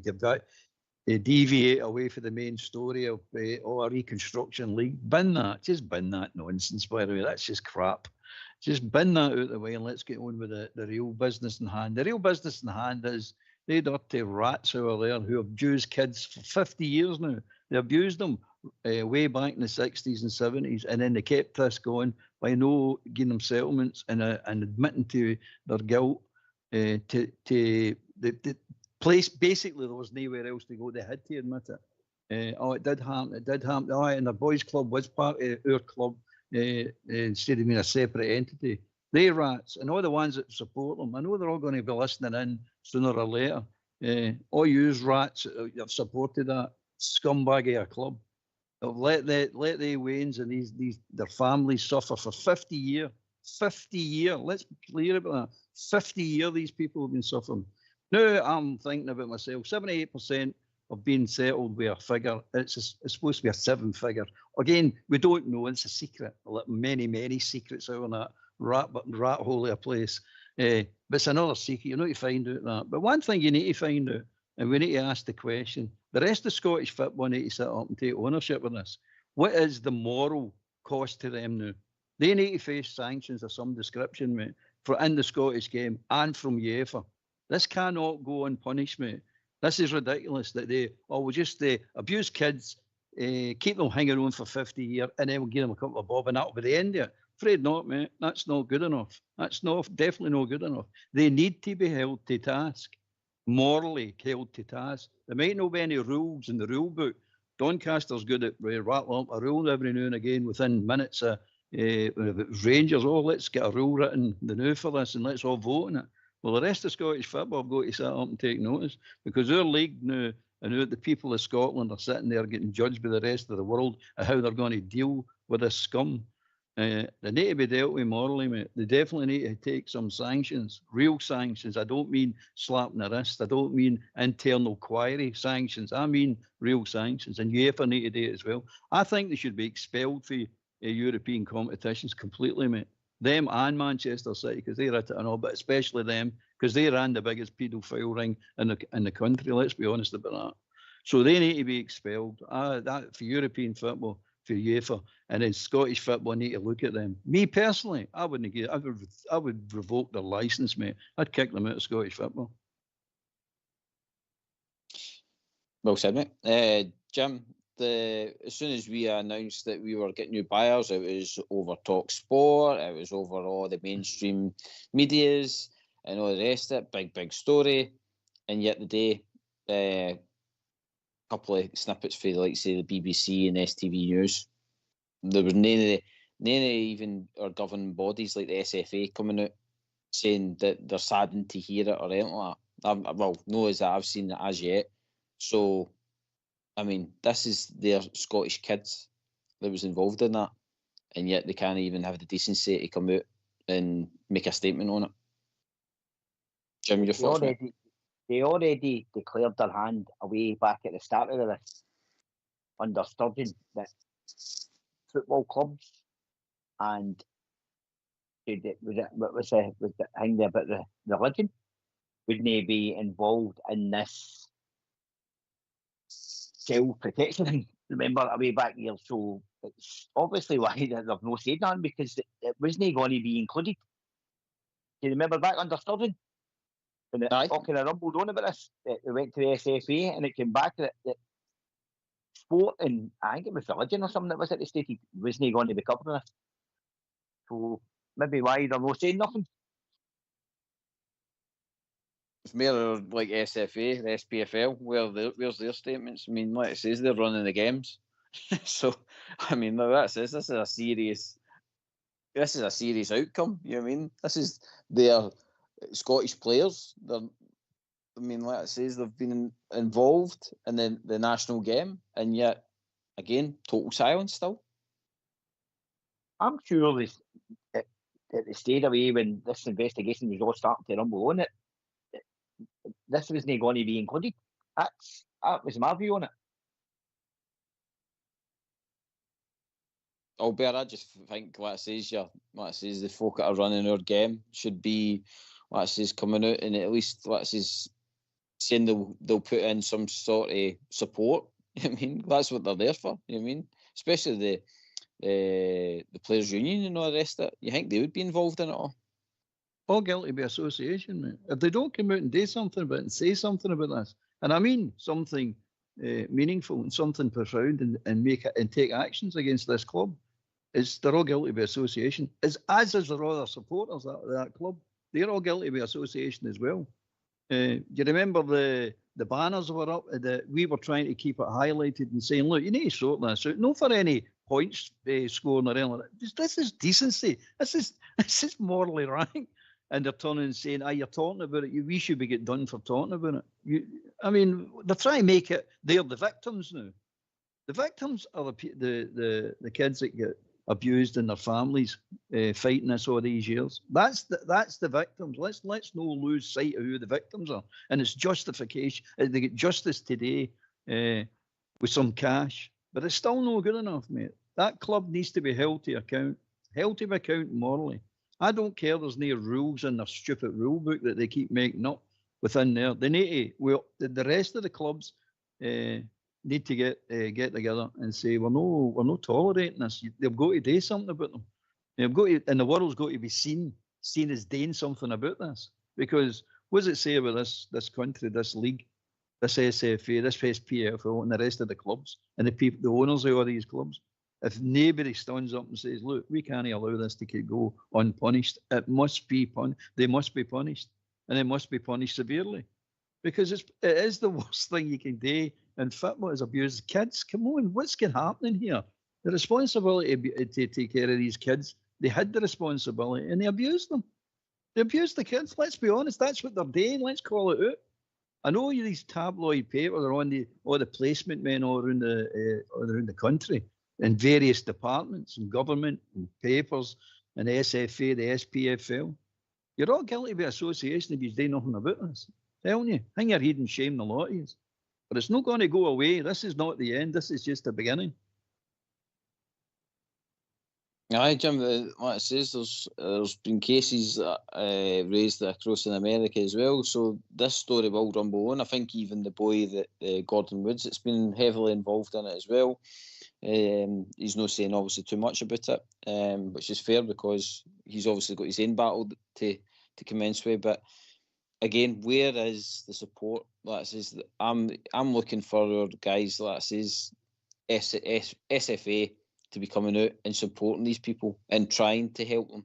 to deviate away from the main story of a reconstruction league. Bin that. Just bin that nonsense, by the way. That's just crap. Just bin that out the way and let's get on with the real business in hand. The real business in hand is they dirty rats over there who abuse kids for 50 years now. They abused them way back in the 60s and 70s, and then they kept this going by no giving them settlements and admitting to their guilt. The place, basically, there was nowhere else to go. They had to admit it. It did happen. It did happen. And the boys' club was part of our club instead of being a separate entity. They rats and all the ones that support them, I know they're all going to be listening in sooner or later. All you rats that have supported that scumbag of a club, let the Waynes and these their families suffer for 50 years. 50 years. Let's be clear about that. 50 years these people have been suffering. Now I'm thinking about myself. 78% of being settled with a figure. It's supposed to be a 7-figure. Again, we don't know. It's a secret. Many secrets out on that rat hole of a place. But it's another secret. You need to find out that. But one thing you need to find out, and we need to ask the question, the rest of Scottish football need to sit up and take ownership of this. What is the moral cost to them now? They need to face sanctions of some description, mate, for in the Scottish game and from UEFA. This cannot go unpunished, mate. This is ridiculous that we'll just abuse kids, keep them hanging on for 50 years, and then we'll give them a couple of bob and that'll be the end of it. Afraid not, mate. That's not good enough. That's definitely not good enough. They need to be held to task, morally held to task. There might not be any rules in the rule book. Doncaster's good at rattling up a rule every now and again within minutes of Rangers. Let's get a rule written the new for this and let's all vote on it. Well, the rest of Scottish football have got to sit up and take notice, because our league now and the people of Scotland are sitting there getting judged by the rest of the world of how they're going to deal with this scum. They need to be dealt with morally, mate. They definitely need to take some sanctions, real sanctions. I don't mean slapping the wrist. I don't mean internal query sanctions. I mean real sanctions. And UEFA need to do it as well. I think they should be expelled for European competitions completely, mate. Them and Manchester City, because they're at it and all, but especially them, because they ran the biggest paedophile ring in the country. Let's be honest about that. So they need to be expelled. That for European football, for UEFA, and then Scottish football need to look at them. Me personally, I wouldn't get. I would revoke their licence, mate. I'd kick them out of Scottish football. Well said, mate. Jim, as soon as we announced that we were getting new buyers, it was over Talk Sport, it was over all the mainstream medias and all the rest of it. Big story. And yet today, a couple of snippets for the likes of the BBC and STV News. There was none of even our governing bodies like the SFA coming out saying that they're saddened to hear it or anything like that. Well, no, as I've seen it as yet. So, I mean, this is their Scottish kids that was involved in that, and yet they can't even have the decency to come out and make a statement on it. Jim, your thoughts? They already declared their hand away back at the start of this under Sturgeon that football clubs and what was the thing there about the religion wouldn't be involved in this child protection thing. Remember way back here, so it's obviously why they've no say done, because it wasn't going to be included. Do you remember back under Sturgeon? When it all kind of rumbled on about this, it went to the SFA and it came back that sport and I think it was religion or something that was at the state wasn't going to be covering this. So maybe why they're not saying nothing. It's more like SFA, the SPFL, where's their statements? I mean, like it says, they're running the games. So, I mean, this is a serious outcome. You know what I mean? This is their Scottish players. I mean, like it says, they've been involved in the national game, and yet, again, total silence still. I'm sure that they stayed away when this investigation was all starting to rumble on it. This wasn't going to be included. That was my view on it. Albert, I just think, like it says, the folk that are running our game should be, like it says, coming out and at least, like it says, saying they'll put in some sort of support. I mean, that's what they're there for. You know what I mean? Especially the players' union and all the rest of it. You think they would be involved in it all? All guilty by association, mate. If they don't come out and do something about it and say something about this, and I mean something meaningful and something profound, and make it and take actions against this club, they're all guilty by association. As is their other supporters of that club, they're all guilty by association as well. Do you remember the banners were up? We were trying to keep it highlighted and saying, look, you need to sort this out. Not for any points scoring or anything like that. This is decency. This is morally right. And they're turning and saying, you're talking about it. We should be getting done for talking about it. I mean, they're trying to make it, they're the victims now. The victims are the kids that get abused in their families, fighting this all these years. That's the victims. Let's not lose sight of who the victims are. And it's justification. They get justice today with some cash, but it's still not good enough, mate. That club needs to be held to account morally. I don't care there's no rules in their stupid rule book that they keep making up within there. They need to, the rest of the clubs need to get together and say, we're not tolerating this. They've got to do something about them. They've got to, and the world's got to be seen as doing something about this. Because what does it say about this country, this league, this SFA, this SPFL, and the rest of the clubs, and the owners of all these clubs? If nobody stands up and says, look, we can't allow this to go unpunished, it must be they must be punished, and they must be punished severely. Because it is the worst thing you can do in football is abuse kids. Come on, what's happening here? The responsibility to take care of these kids, they had the responsibility and they abused them. They abused the kids. Let's be honest, that's what they're doing. Let's call it out. I know these tabloid papers are on all the placement men all around the country in various departments and government and papers and SFA, the SPFL. You're all guilty by association if you do nothing about this. Telling you, hang your head and shame the lot of you. But it's not going to go away. This is not the end. This is just the beginning. Aye, Jim, like it says, there's been cases raised across in America as well. So this story will rumble on. I think even the boy that Gordon Woods, that's been heavily involved in it as well. He's not saying obviously too much about it, which is fair because he's obviously got his own battle to commence with. But again, where is the support? That says I'm looking for our guys. That says SFA to be coming out and supporting these people and trying to help them.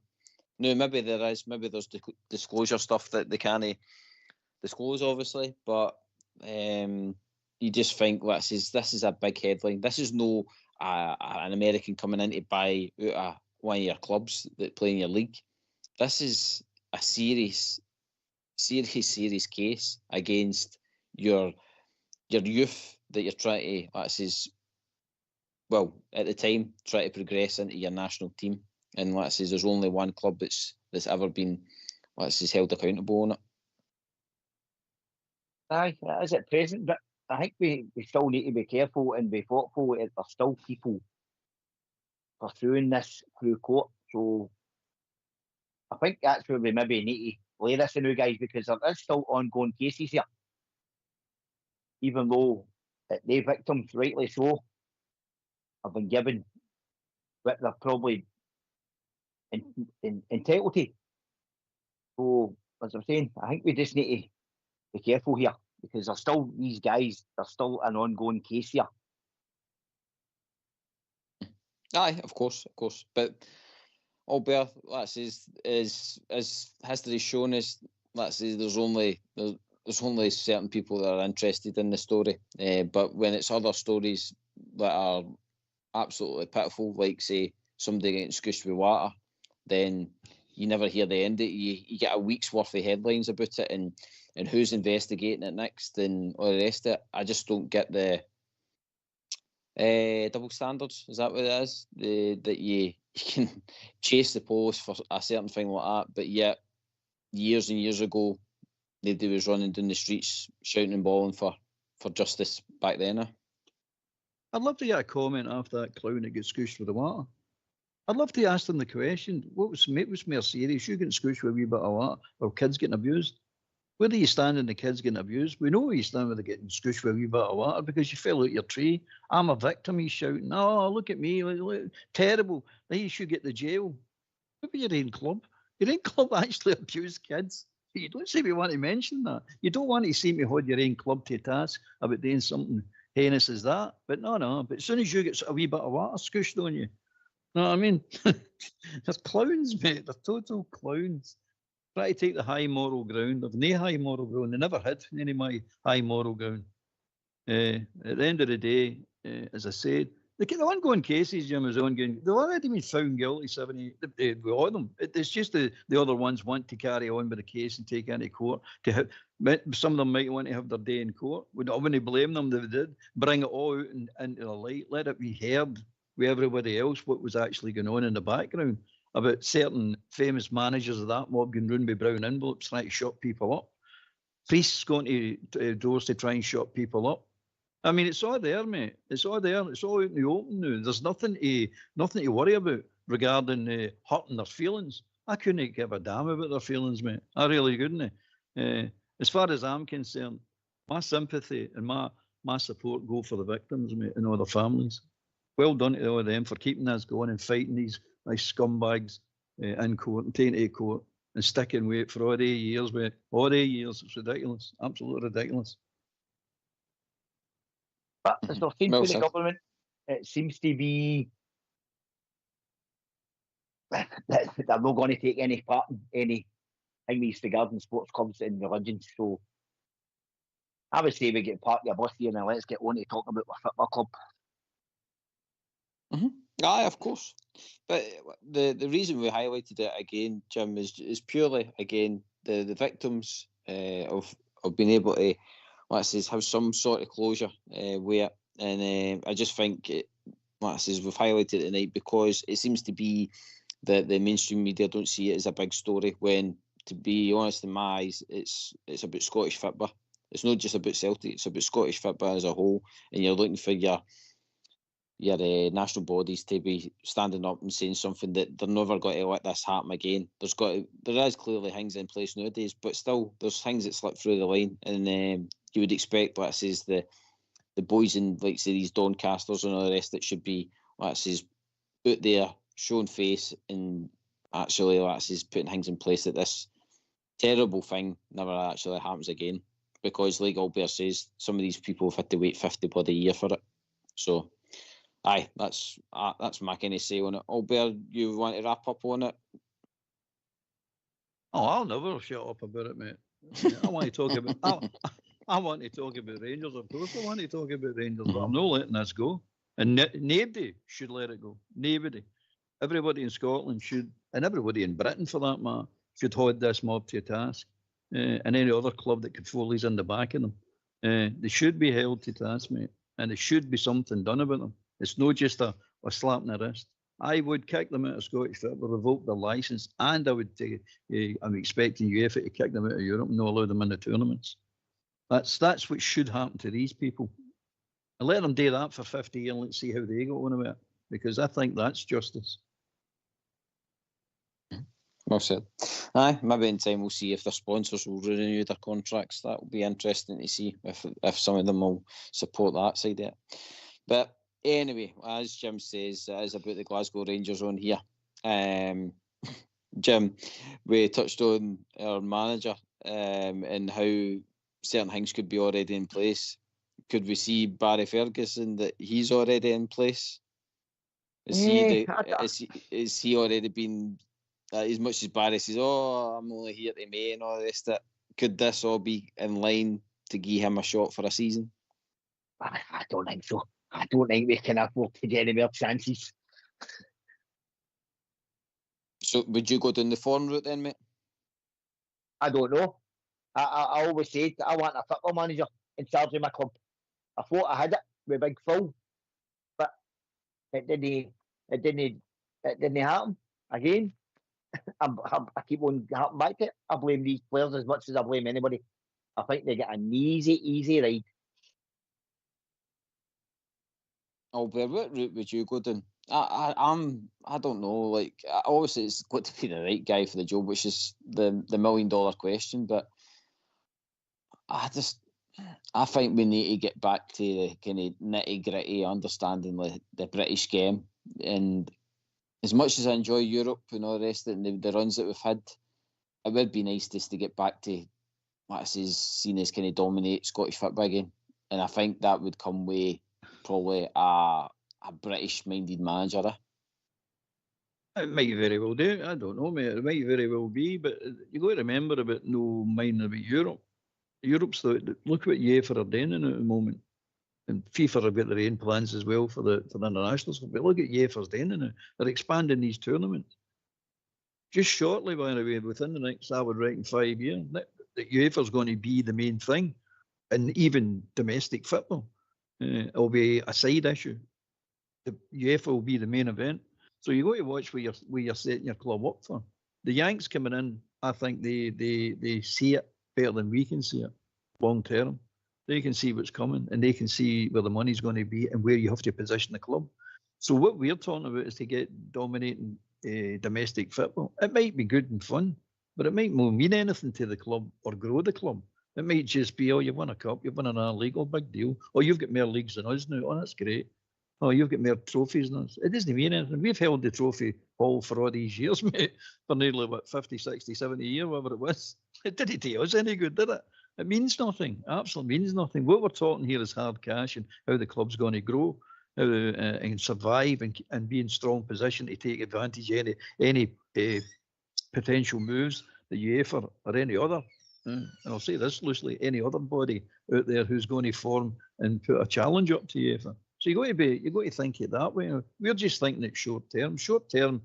Now, maybe there's disclosure stuff that they can't disclose, obviously, but you just think this is a big headline. This is no an American coming in to buy out one of your clubs that play in your league. This is a serious case against your youth that you're trying to, well, at the time, try to progress into your national team. And there's only one club that's ever been held accountable on it. Aye, that is at present, but I think we still need to be careful and be thoughtful. There's still people pursuing this through court. So I think that's where we maybe need to lay this in, guys, because there is still ongoing cases here. Even though the victims, rightly so, have been given what they're probably entitled to. So, as I'm saying, I think we just need to be careful here because there's still these guys, there's still an ongoing case here. Aye, of course. But Albert, as history's shown us, there's only certain people that are interested in the story. But when it's other stories that are absolutely pitiful, like say somebody getting squished with water, then you never hear the end of it. You get a week's worth of headlines about it and who's investigating it next and all the rest of it. I just don't get the double standards. Is that what it is? That you can chase the post for a certain thing like that, but yet years and years ago, nobody was running down the streets shouting and bawling for justice back then. I'd love to get a comment after that clown that gets scooshed with the water. I'd love to ask them the question, what's more serious? You getting scooshed with a wee bit of water or kids getting abused? Where do you stand in the kids getting abused? We know where you stand with the getting scooshed with a wee bit of water because you fell out your tree. I'm a victim, he's shouting. Oh, look at me. Look, terrible. Now you should get to jail. Maybe your own club. Your own club actually abused kids. You don't seem to want to mention that. You don't want to seem to hold your own club to task about doing something heinous as that. But no. But as soon as you get a wee bit of water scooshed on you, know what I mean? They're clowns, mate. They're total clowns. Try to take the high moral ground. They've no high moral ground. They never had any of my high moral ground. At the end of the day, as I said, the ongoing cases, Jim, is ongoing. They've already been found guilty, 70 with all of them. It's just the other ones want to carry on with the case and take into court. Some of them might want to have their day in court. I wouldn't blame them if they did. Bring it all out into the light. Let it be heard with everybody else what was actually going on in the background about certain famous managers of that mob going round with brown envelopes trying to shut people up. Priests going to doors to try and shut people up. I mean, it's all there, mate. It's all there. It's all out in the open now. There's nothing to worry about regarding hurting their feelings. I couldn't give a damn about their feelings, mate. I really couldn't. As far as I'm concerned, my sympathy and my support go for the victims, mate, and all their families. Well done to all of them for keeping us going and fighting these nice scumbags in court and taking to court and sticking with it for all the years, mate. All the years. It's ridiculous. Absolutely ridiculous. But as we've seen from the government, it seems to be that they're not going to take any part in anything these regarding sports clubs and religions. So I would say we get part of your bus here and let's get on to talk about our football club. Mm-hmm. Aye, of course. But the reason we highlighted it again, Jim, is purely, again, the victims of being able to, have some sort of closure with it. And I just think, we've highlighted it tonight because it seems to be that the mainstream media don't see it as a big story when, to be honest, in my eyes, it's about Scottish football. It's not just about Celtic, it's about Scottish football as a whole. And you're looking for your national bodies to be standing up and saying something that they're never going to let this happen again. There is clearly things in place nowadays, but still there's things that slip through the line, and you would expect, the boys in these Doncasters and all the rest that should be out there showing face and actually putting things in place that this terrible thing never actually happens again, because like Albert says, some of these people have had to wait 50 bloody year for it. So, aye, that's my kind of say on it. Albert, you want to wrap up on it? Oh, I'll never shut up about it, mate. I want to talk about. I want to talk about Rangers, of course. I want to talk about Rangers, but I'm not letting this go. And nobody should let it go. Nobody. Everybody in Scotland should, and everybody in Britain for that matter, should hold this mob to task. And any other club that could fall in the back of them. They should be held to task, mate. And there should be something done about them. It's not just a slap in the wrist. I would kick them out of Scottish football, revoke their licence, and I would I'm expecting UEFA to kick them out of Europe and not allow them in the tournaments. That's what should happen to these people. And let them do that for 50 years and let's see how they go on about it. Because I think that's justice. Well said. Aye, maybe in time we'll see if their sponsors will renew their contracts. That will be interesting to see if some of them will support that side of it. But anyway, as Jim says, it is about the Glasgow Rangers on here. Jim, we touched on our manager and how certain things could be already in place. Could we see Barry Ferguson that he's already in place? Is he already been, as much as Barry says, oh, I'm only here to May and all this, that could this all be in line to give him a shot for a season? I don't think so. I don't think we can afford to get any more chances. So would you go down the form route then, mate? I don't know. I always said I want a football manager in charge of my club. I thought I had it with Big Phil, but it didn't happen again. I keep on harping back to it. I blame these players as much as I blame anybody. I think they get an easy ride. Albert, what route would you go down? I don't know. Like, obviously, it's got to be the right guy for the job, which is the $1 million question. But I think we need to get back to the kind of nitty gritty understanding the British game. And as much as I enjoy Europe and all the rest of it, and the runs that we've had, it would be nice just to get back to what I say seen as kind of dominate Scottish football again. And I think that would come with probably a British-minded manager. It might very well do. I don't know, mate. It might very well be, but you got to remember about no mind about Europe. Europe's look what UEFA are doing at the moment, and FIFA have got their own plans as well for the internationals. But look at UEFA's doing now. They're expanding these tournaments. Just shortly, by the way, within the next, I would reckon, 5 years, that UEFA's going to be the main thing, and even domestic football. It'll be a side issue. The UEFA will be the main event. So you got to watch where you're setting your club up for. The Yanks coming in, I think they see it better than we can see it long term. They can see what's coming and they can see where the money's going to be and where you have to position the club. So what we're talking about is to get dominating domestic football. It might be good and fun, but it might not mean anything to the club or grow the club. It might just be, oh, you've won a cup, you've won an league, oh, big deal. Oh, you've got more leagues than us now. Oh, that's great. Oh, you've got more trophies than us. It doesn't mean anything. We've held the trophy hall for all these years, mate, for nearly, 50, 60, 70 years, whatever it was. It didn't do us any good, did it? It means nothing. Absolutely means nothing. What we're talking here is hard cash and how the club's going to grow, how and survive and be in strong position to take advantage of any potential moves that UEFA or any other, and I'll say this loosely, any other body out there who's going to form and put a challenge up to UEFA. So you got to think it that way. We're just thinking it short term. Short term,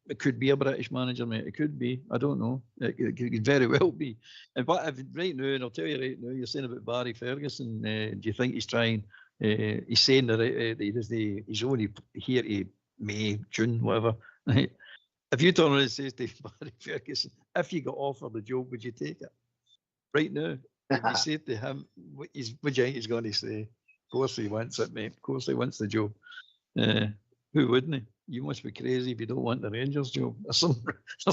it could be a British manager, mate. It could be. I don't know. It could very well be. But right now, and I'll tell you right now, you're saying about Barry Ferguson. Do you think he's trying? He's saying that he's only here to May, June, whatever. Right? If you turn around and say to Barry Ferguson, if you got offered the job, would you take it? Right now, if you say to him, what do you think he's going to say? Of course he wants it, mate. Of course he wants the job. Who wouldn't he? You must be crazy if you don't want the Rangers job. There's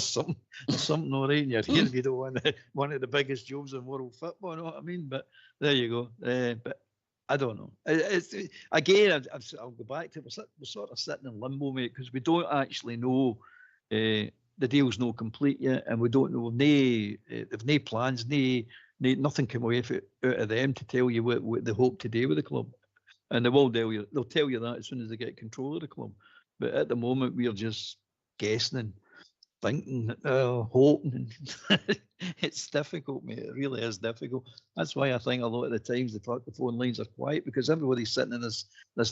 something all right in your head if you don't want one of the biggest jobs in world football. You know what I mean? But there you go. But I don't know. Again, I'll go back to we're sort of sitting in limbo, mate, because we don't actually know the deal's not complete yet, and we don't know. They've no plans, nothing come away out of them to tell you what they hope to do with the club. And they will tell you. They'll tell you that as soon as they get control of the club. But at the moment, we're just guessing and thinking, hoping. It's difficult, mate. It really is difficult. That's why I think a lot of the times the phone lines are quiet, because everybody's sitting in this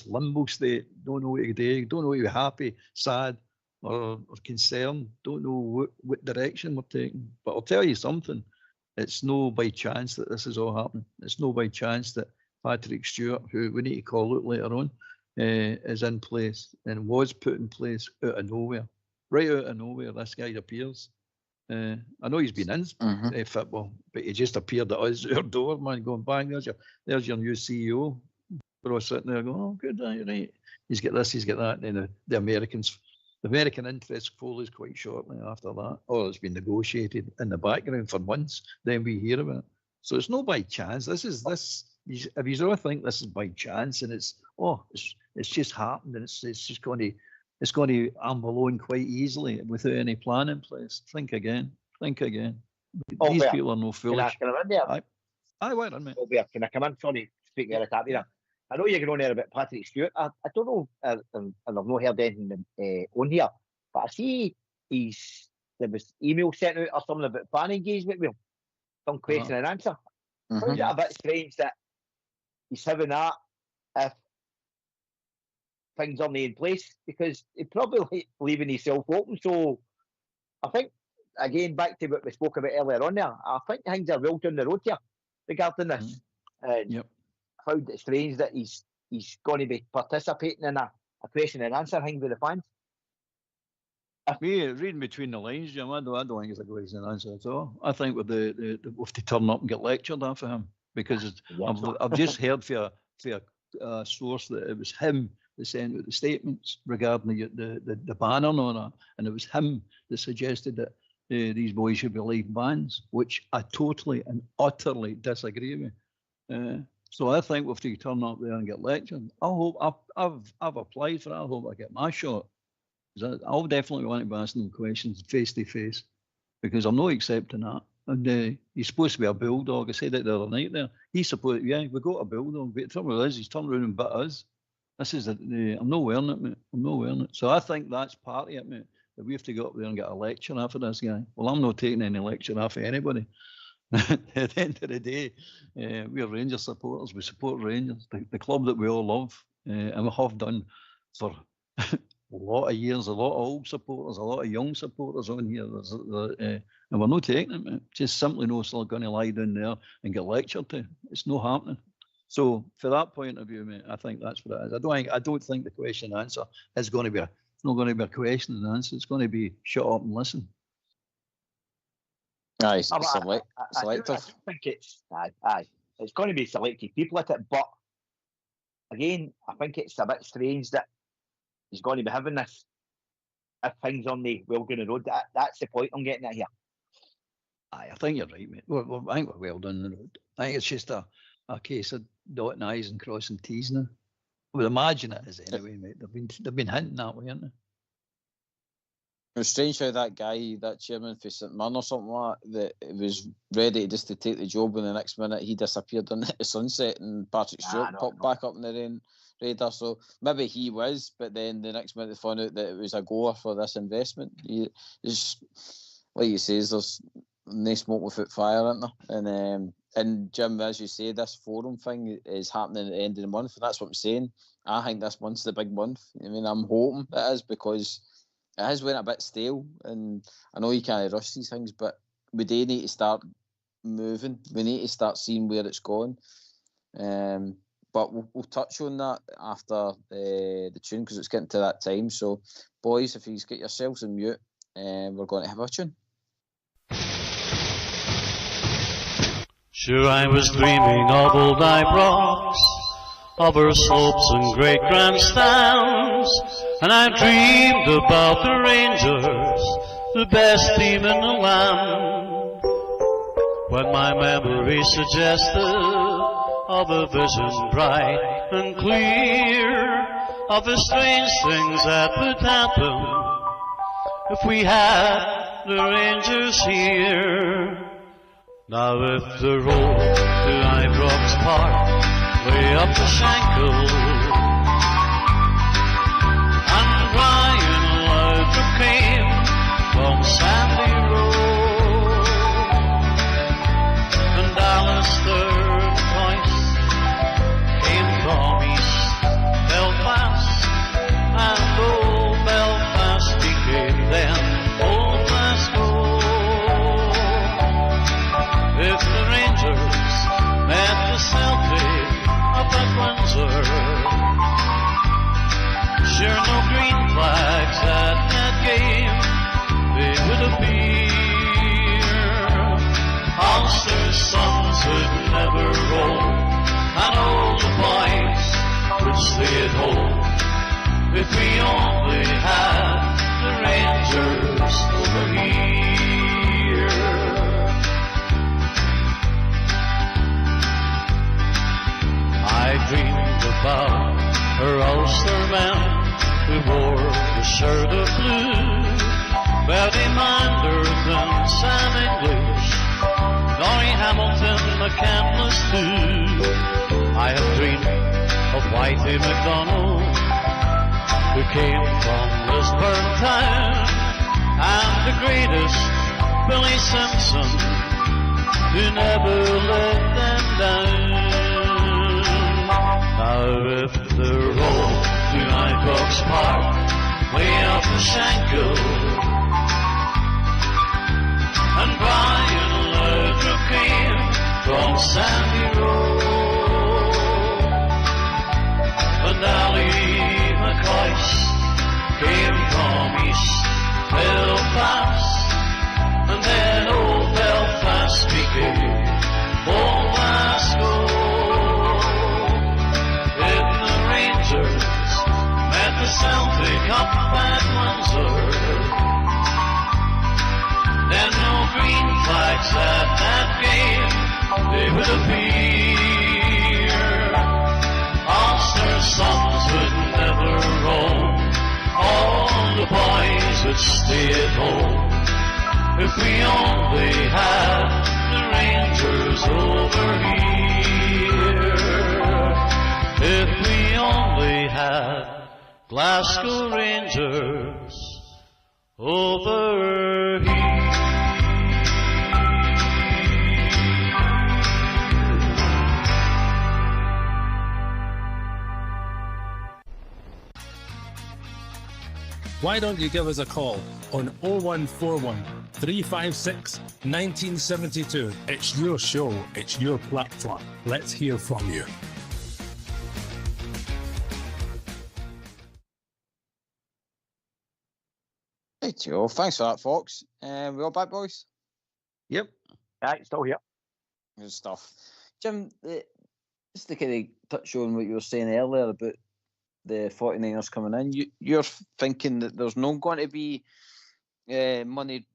limbo state, don't know what to do, don't know what to be happy, sad, or concerned, don't know what direction we're taking. But I'll tell you something. It's no by chance that this is all happening. It's no by chance that Patrick Stewart, who we need to call out later on, is in place and was put in place out of nowhere. Right out of nowhere, this guy appears. I know he's been in football, but he just appeared at us, our door, man, going, bang, there's your new CEO. We're all sitting there going, oh, good, right. He's got this, he's got that. And then the American interest follows quite shortly after that. Or it's been negotiated in the background for months, then we hear about it. So it's no by chance. If you all think this is by chance and it's just happened and it's just going to amble along quite easily without any plan in place. Think again. These people are no foolish. Can I come in there? I went on, mate. Can I come in? Sorry, speaking out of tap here. I know you're going on there about Patrick Stewart. I don't know, and I've not heard anything on here, but I see there was email sent out or something about fan engagement with him. Some question and answer. Is it a bit strange that he's having that if things aren't in place? Because he's probably leaving himself open. So I think, again, back to what we spoke about earlier on there, I think things are well down the road here regarding this. And I found it strange that he's going to be participating in a question and answer thing with the fans. Reading between the lines, Jim, I don't think it's a question and answer at all. I think we have to turn up and get lectured off of him, because I've just heard for a source that it was him that sent out the statements regarding the banner and all that, and it was him that suggested that these boys should be leaving bands, which I totally and utterly disagree with. So I think we have to turn up there and get lectured. I hope I've applied for it. I hope I get my shot. I'll definitely want to be asking them questions face to face, because I'm not accepting that. And he's supposed to be a bulldog. I said it the other night there. He's supposed, we got a bulldog, but the trouble is he's turned around and bit us. This is I'm not wearing it, mate. I'm not wearing it. So I think that's part of it, mate, that we have to go up there and get a lecture after this guy. Well, I'm not taking any lecture off of anybody. At the end of the day, we're Rangers supporters. We support Rangers, the club that we all love, and we have done for a lot of years. A lot of old supporters, a lot of young supporters on here, and we're not taking it, mate. Just simply no still going to lie down there and get lectured to. It's not happening. So, for that point of view, mate, I think that's what it is. I don't think the question and answer is going to be it's not going to be a question and answer. It's going to be shut up and listen. Aye, selective. I think it's going to be selective people at it, but again, I think it's a bit strange that he's going to be having this if things on the well down the road. That's the point I'm getting at here. Aye, I think you're right, mate. I think we're well down the road. I think it's just a case of dotting I's and crossing T's now. I would imagine it is anyway, mate. They've been hinting that way, haven't they? It's strange how that chairman for St Mirren or something like that was ready just to take the job, and the next minute he disappeared into the sunset and Patrick Stewart popped back up in the radar. So maybe he was, but then the next minute they found out that it was a goer for this investment. It's, like you say, there's no smoke without fire, isn't there? And Jim, as you say, this forum thing is happening at the end of the month, and that's what I'm saying. I think this month's the big month. I mean, I'm hoping it is, because it has went a bit stale, and I know you can't rush these things, but we do need to start moving. We need to start seeing where it's going. But we'll touch on that after the tune, because it's getting to that time. So, boys, if you get yourselves on mute, we're going to have a tune. Sure, I was dreaming of old Ibrox, of her slopes and great grandstands, and I dreamed about the Rangers, the best team in the land. When my memory suggested of a vision bright and clear, of the strange things that would happen if we had the Rangers here. Now if the road to Ibrox Park way up the Shankill, and Brian Loudrup came from Sandy Road, and Alistair Price came from East Belfast, and old Belfast became then old Glasgow. If the Rangers met the Celtic up at Windsor, sure no green flags at that game they would appear. Ulster's sons would never roll, and all the boys would stay at home. If we only had the Rangers over here. I dreamed about her Ulster men who wore the shirt of blue, Bertie Manderton, Sam English, Norrie Hamilton, McCandless too. I have dreamed of Whitey MacDonald, who came from Lisburn town, and the greatest Billy Simpson, who never let them down. Now if the road to Ibrox Park way up the Shankill, and Brian Loudrup came from Sandy Road, and Ali McCoist came from East Belfast, and then old Belfast became old Glasgow. If the Rangers met the Celtic up at Windsor, then no green flags at that game they would appear. Ulster's sons would never roam, all the boys would stay at home. If we only had the Rangers over here. If we only had Glasgow Rangers over here. Why don't you give us a call on 0141 356 1972? It's your show, it's your platform. Let's hear from you. Right, Joe. Thanks for that, Fox. We all back, boys? Yep. Right, still here. Good stuff. Jim, just to kind of touch on what you were saying earlier about the 49ers coming in, you're thinking that there's not going to be money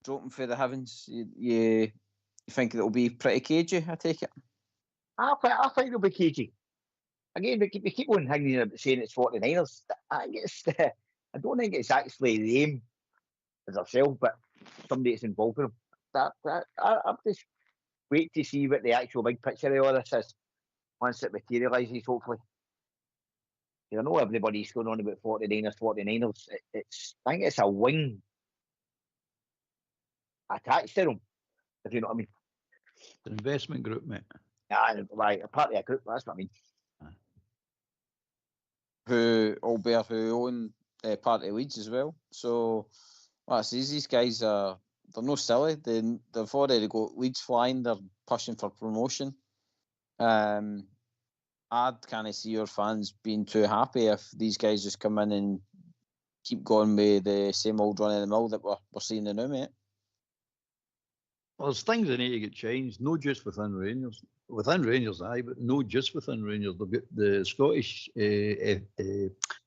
dropping for the heavens. You think it'll be pretty cagey, I take it? I think it'll be cagey. Again, we keep on hanging about saying it's 49ers. I don't think it's actually them as ourselves, but somebody that's involved in them. I'm just wait to see what the actual big picture of all this is once it materialises, hopefully. I know everybody's going on about 49ers. I think it's a wing attached to them, if you know what I mean. It's an investment group, mate. Yeah, right, a part of a group, that's what I mean. Who own part of Leeds as well. So, well, these guys they're no silly. They've already got Leeds flying. They're pushing for promotion. I can't see your fans being too happy if these guys just come in and keep going with the same old run of the mill that we're seeing now, mate. Well, there's things that need to get changed, not just within Rangers. Within Rangers, aye, but not just within Rangers. They've got the Scottish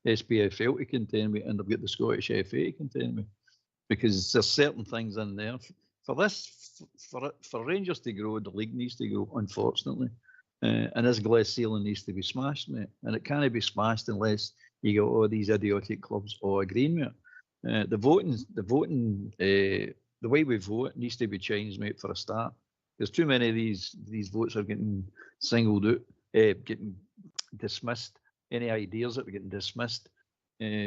SPFL to contend with, and they've got the Scottish FA to contend with, because there's certain things in there. For Rangers to grow, the league needs to grow, unfortunately. And this glass ceiling needs to be smashed, mate. And it can't be smashed unless you got all these idiotic clubs all agreeing with The way we vote needs to be changed, mate, for a start. There's too many of these votes are getting singled out, getting dismissed. Any ideas that are getting dismissed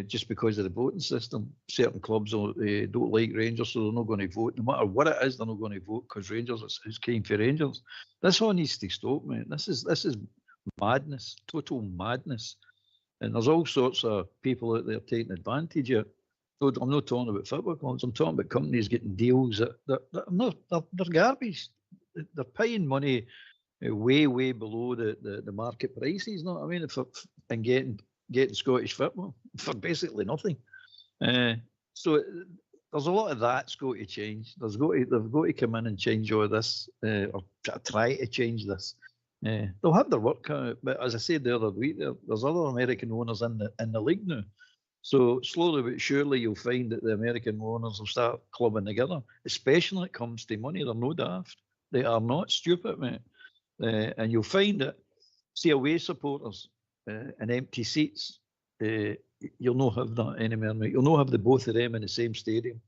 just because of the voting system. Certain clubs don't like Rangers, so they're not going to vote. No matter what it is, they're not going to vote because Rangers is keen for Rangers. This all needs to stop, mate. This is madness, total madness. And there's all sorts of people out there taking advantage of it. So I'm not talking about football clubs. I'm talking about companies getting deals that they're garbage. They're paying money way below the market prices. You know what I mean? And getting Scottish football for basically nothing. So there's a lot of that's got to change. They've got to come in and change all this, or try to change this. They'll have their work cut out, but as I said the other week, there's other American owners in the league now. So slowly but surely you'll find that the American owners will start clubbing together, especially when it comes to money. They're no daft. They are not stupid, mate. And you'll find that, see, away supporters and empty seats, you'll not have that anymore, mate. You'll not have the both of them in the same stadium.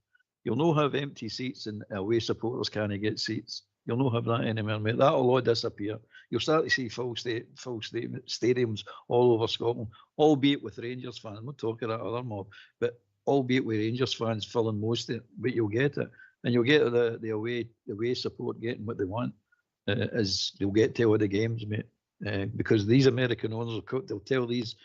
You'll not have empty seats and away supporters can't get seats. You'll not have that anymore, mate. That'll all disappear. You'll start to see full stadiums all over Scotland, albeit with Rangers fans. I'm not talking about other mob, but albeit with Rangers fans filling most of it. But you'll get it, and you'll get the away support getting what they want, as they'll get to all the games, mate. Because these American owners, they'll tell these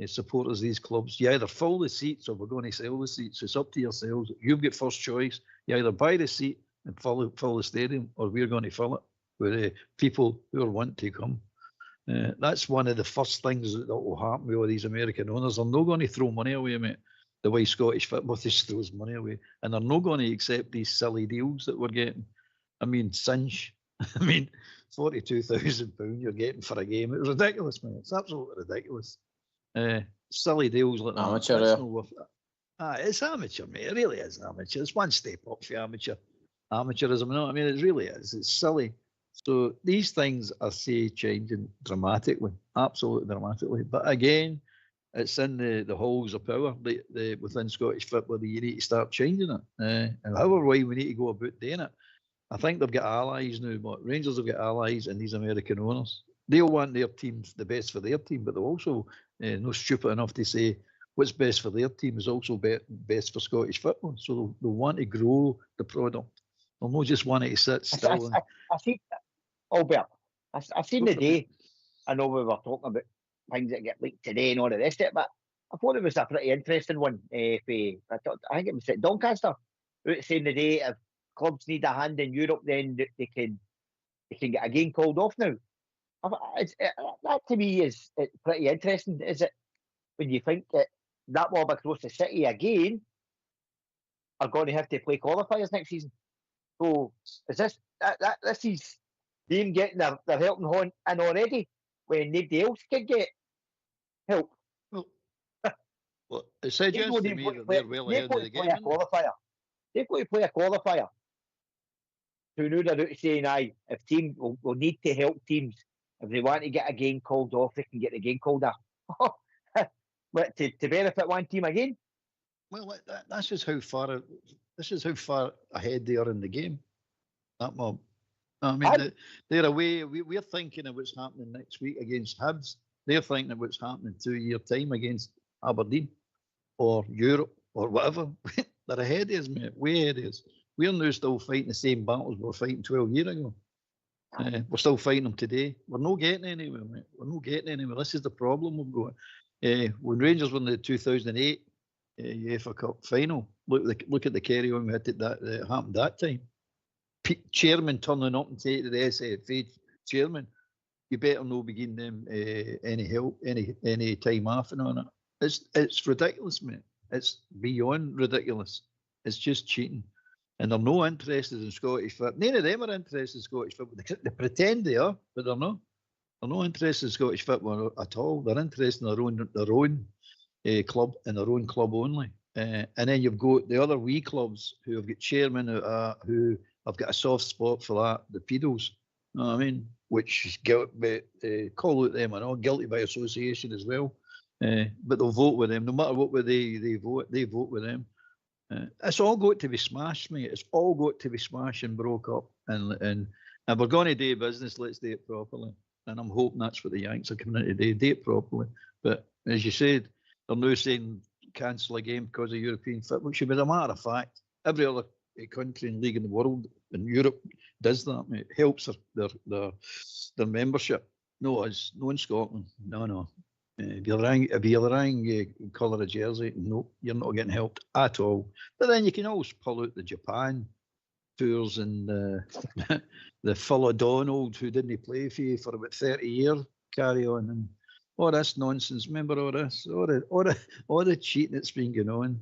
supporters, these clubs, you either fill the seats or we're going to sell the seats. It's up to yourselves. You've got first choice. You either buy the seat and fill the stadium, or we're going to fill it with people who are wanting to come. That's one of the first things that will happen with all these American owners. They're not going to throw money away, mate, the way Scottish football just throws money away. And they're not going to accept these silly deals that we're getting. I mean, Sinch, I mean, £42,000 you're getting for a game. It was ridiculous, man. It's absolutely ridiculous. Silly deals like that. Amateur, it's amateur, mate. It really is amateur. It's one step up for amateurism. You know what I mean? It really is. It's silly. So these things are, changing dramatically, absolutely dramatically. But again, it's in the halls of power within Scottish football that you need to start changing it. And however way we need to go about doing it. I think they've got allies now, but Rangers have got allies in these American owners. They'll want their teams the best for their team, but they're also not stupid enough to say what's best for their team is also best for Scottish football. So they'll want to grow the product. They'll not just want to sit still. I think, Albert, I've seen the day. I know we were talking about things that get leaked today and all the rest of it, but I thought it was a pretty interesting one. I think it was at Doncaster, saying the day if clubs need a hand in Europe, then they can get a game called off now. That to me is pretty interesting, is it? When you think that mob across the city again are going to have to play qualifiers next season. So is this is them getting their helping hand in already when nobody else can get help? Well, it suggests to me that they're well ahead of the game. They've got to play a qualifier to know they're out to saying, aye, if teams will need to help teams. If they want to get a game called off, they can get the game called off. But to benefit one team again? Well, that's just how far. This is how far ahead they are in the game. That mob. I mean, they're away. We're thinking of what's happening next week against Hibs. They're thinking of what's happening 2 year time against Aberdeen or Europe or whatever. They're ahead of us, mate. Way ahead of us. We're now still fighting the same battles we were fighting 12 years ago. We're still fighting them today. We're not getting anywhere, mate. We're not getting anywhere. This is the problem we've got. When Rangers won the 2008 UEFA Cup final, look at the carry-on we had that happened that time. Chairman turning up and saying to the SFA chairman, you better not be giving them any help, any time off and on it. It's ridiculous, mate. It's beyond ridiculous. It's just cheating. And they're no interested in Scottish football. None of them are interested in Scottish football. They pretend they are, but they're not. They're not interested in Scottish football at all. They're interested in their own club and their own club only. And then you've got the other wee clubs who have got chairmen who have got a soft spot for that, the pedos. You know what I mean? Which call out them and all, guilty by association as well. But they'll vote with them. No matter what way they vote with them. It's all got to be smashed, mate. It's all got to be smashed and broke up. And we're going to do business. Let's do it properly. And I'm hoping that's what the Yanks are coming in to do. Do it properly. But as you said, they're now saying cancel a game because of European football. Which, as a matter of fact, every other country and league in the world in Europe does that, mate. It helps their membership. No, us, no in Scotland. No. If you're the wrong colour of jersey, no, you're not getting helped at all. But then you can always pull out the Japan tours and the Full O'Donnell who didn't play for you for about 30 years, carry on, and all this nonsense. Remember all this, all the cheating that's been going on.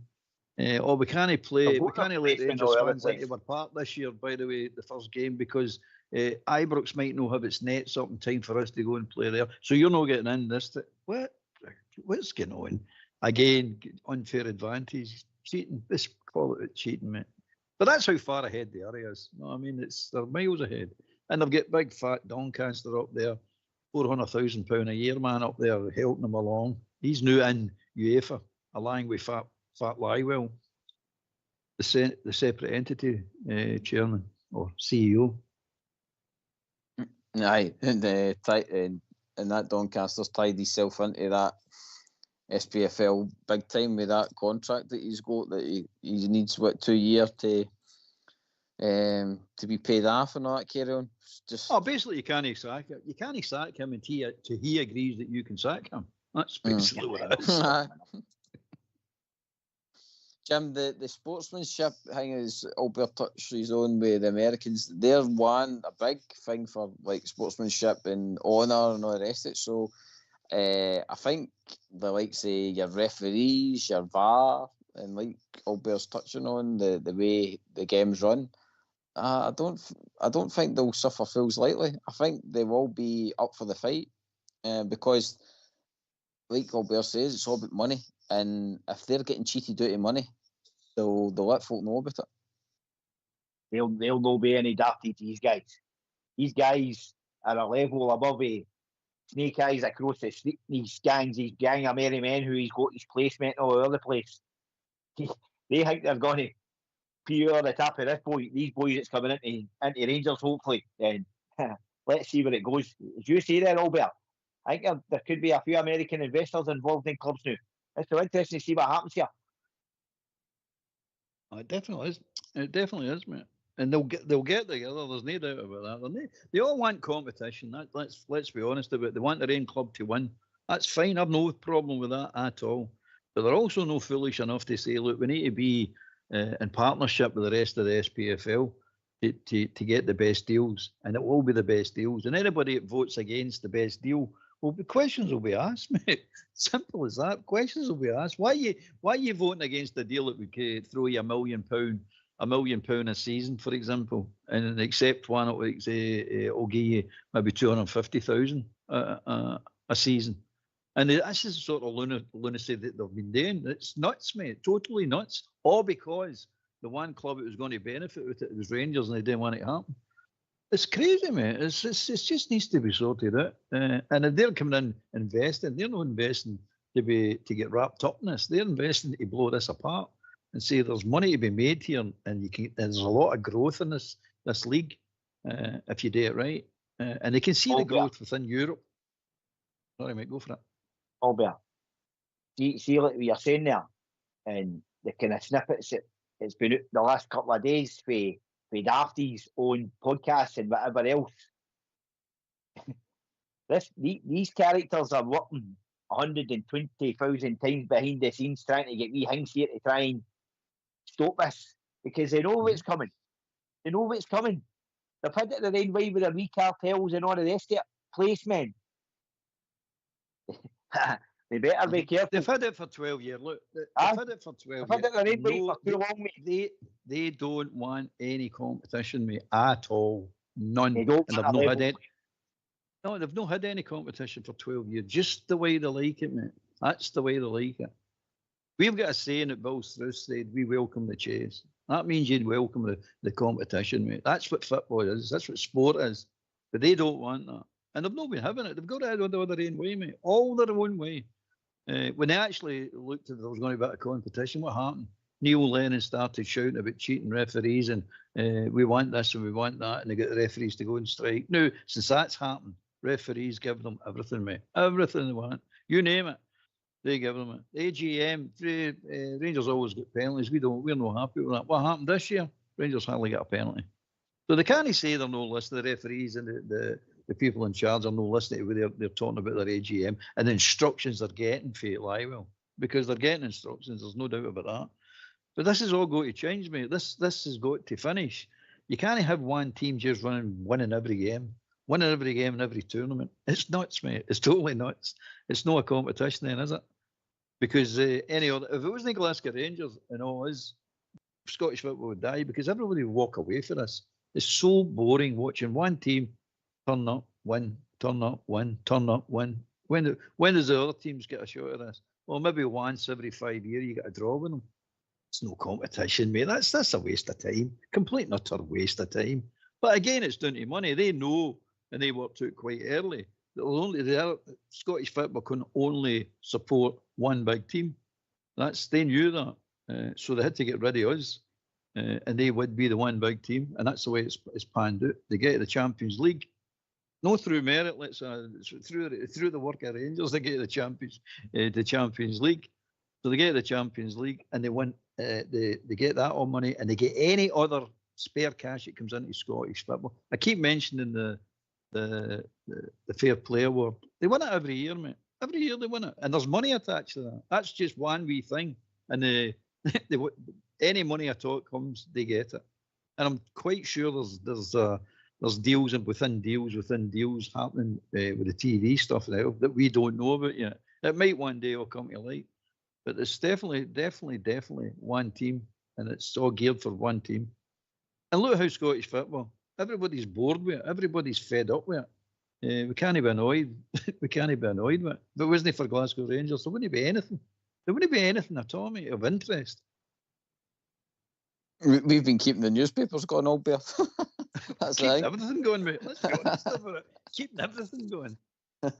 We can't play. We can't let Rangers fans into our park this year. By the way, the first game because Ibrox might not have its nets up in time for us to go and play there. So you're not getting in this. What's going on? Again, unfair advantage, cheating. Let's call it cheating, mate. But that's how far ahead the area is. No, I mean they're miles ahead, and they've got big fat Doncaster up there, £400,000 a year man up there helping them along. He's new in UEFA, along with Fat Lywell, the separate entity chairman or CEO. Aye, and that Doncaster's tied himself into that SPFL big time with that contract that he's got. That he needs 2 years to be paid off and all that carry on. Basically you can't sack him. You can't sack him until he agrees that you can sack him. That's basically what it is. Jim, the sportsmanship thing is Albert touches on with the Americans. They're a big thing for like sportsmanship and honour and all the rest of it. So I think the likes of your referees, your VAR, and like Albert's touching on the way the game's run. I don't think they'll suffer fools lightly. I think they will be up for the fight because, like Albert says, it's all about money. And if they're getting cheated out of money, they'll let folk know about it. They'll not be any dafty to these guys. These guys are a level above Snake Eyes across the street. These gang of merry men who he's got his placement all over the place. They think they're going to pure the tap of this boy. These boys that's coming into Rangers, hopefully. Then let's see where it goes. As you say there, Albert, I think there could be a few American investors involved in clubs now. It's so interesting to see what happens here. It definitely is. It definitely is, mate. And they'll get together. There's no doubt about that. They all want competition. Let's be honest about it. They want their own club to win. That's fine. I've no problem with that at all. But they're also no foolish enough to say, look, we need to be in partnership with the rest of the SPFL to get the best deals, and it will be the best deals. And anybody that votes against the best deal, questions will be asked, mate. Simple as that. Questions will be asked. Why are you voting against a deal that would throw you £1 million a season, for example, and accept one that will give you maybe 250,000 a season? And this is the sort of lunacy that they've been doing. It's nuts, mate. Totally nuts. All because the one club that was going to benefit with it was Rangers, and they didn't want it to happen. It's crazy, mate. It just needs to be sorted out. And if they're coming in investing, they're not investing to get wrapped up in this. They're investing to blow this apart and say there's money to be made here, and there's a lot of growth in this league if you do it right. And they can see the growth within Europe. Sorry, mate, go for it. Albert, see like what you're saying there, and the kind of snippets it's been out the last couple of days for Dafty's own podcasts and whatever else. These characters are working 120,000 times behind the scenes trying to get wee things here to try and stop this, because they know what's coming. They know what's coming. They've had it their own way with their wee cartels and all the rest of it. Placemen. They better be careful. They've had it for 12 years. Look, they've had it for 12 years. They've had it their own way for too long, mate. They don't want any competition, mate, at all. None. They don't. And they've not had any competition for 12 years. Just the way they like it, mate. That's the way they like it. We've got a saying at Bill Struth said, we welcome the chase. That means you'd welcome the competition, mate. That's what football is. That's what sport is. But they don't want that. And they've not been having it. They've got it all their own way, mate. All their own way. When they actually looked at there was going to be a bit of competition, what happened? Neil Lennon started shouting about cheating referees and we want this and we want that, and they get the referees to go and strike. Now, since that's happened, referees give them everything, mate. Everything they want. You name it, they give them it. AGM, Rangers always get penalties. We're not happy with that. What happened this year? Rangers hardly got a penalty. So they can't say they're no listening. The referees and the people in charge are no listening to they're talking about their AGM and the instructions they're getting for it, Lywell, because they're getting instructions. There's no doubt about that. But this is all going to change, mate. This has got to finish. You can't have one team just winning every game in every tournament. It's nuts, mate. It's totally nuts. It's not a competition then, is it? Because any other, if it wasn't Glasgow Rangers and all his Scottish football would die because everybody would walk away for this. It's so boring watching one team turn up, win, turn up, win, turn up, win. When does the other teams get a shot at this? Well, maybe once every 5 years you get a draw with them. It's no competition, mate. That's a waste of time. Complete and utter waste of time. But again, it's down to money. They know, and they worked out quite early, that Scottish football can only support one big team. They knew that. So they had to get rid of us. And they would be the one big team. And that's the way it's panned out. They get to the Champions League. No through merit, through the work of Rangers, they get to the Champions League. So they get to the Champions League and they win. They get that all money and they get any other spare cash that comes into Scottish football. I keep mentioning the Fair Play Award. They win it every year, mate. Every year they win it, and there's money attached to that. That's just one wee thing, and any money at all comes, they get it. And I'm quite sure there's deals and within deals happening with the TV stuff now that we don't know about yet. It might one day all come to light. But it's definitely one team, and it's all geared for one team. And look how Scottish football, everybody's bored with it. Everybody's fed up with it. We can't be annoyed. We can't be annoyed with it. If it wasn't for Glasgow Rangers, there wouldn't be anything. There wouldn't be anything at all, mate, of interest. We've been keeping the newspapers going, Albert. That's keeping everything going, mate. Let's be honest about it. Keeping everything going.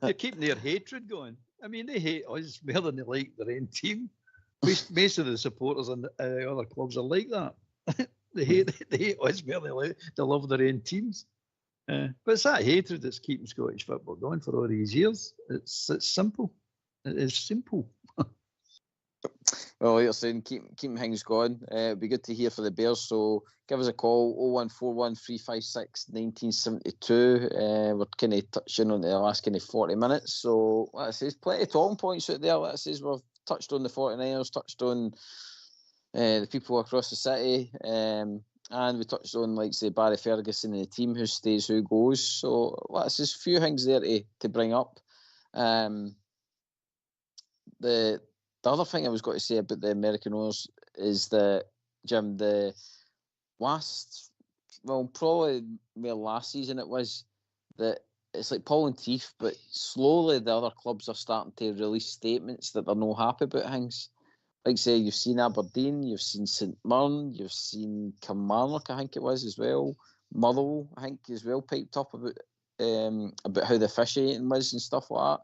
You're keeping their hatred going. I mean, they hate us more than they like their own team. Most of the supporters and other clubs are like that. they hate us more than they love their own teams. But it's that hatred that's keeping Scottish football going for all these years. It's simple. It is simple. Well, you're saying keeping things going. It'd be good to hear for the Bears. So give us a call, 0141 356 1972. We're kind of touching on the last kind of 40 minutes. So that says plenty of talking points out there. That says we've touched on the 49ers, touched on the people across the city, and we touched on, like, say, Barry Ferguson and the team, who stays, who goes. So that says a few things there to bring up. The other thing I was going to say about the American owners is that, Jim, the last season it was, that it's like pulling teeth, but slowly the other clubs are starting to release statements that they're not happy about things. Like, say, you've seen Aberdeen, you've seen St Mirren, you've seen Kilmarnock, I think it was as well. Motherwell, I think, as well, piped up about how the officiating was and stuff like that.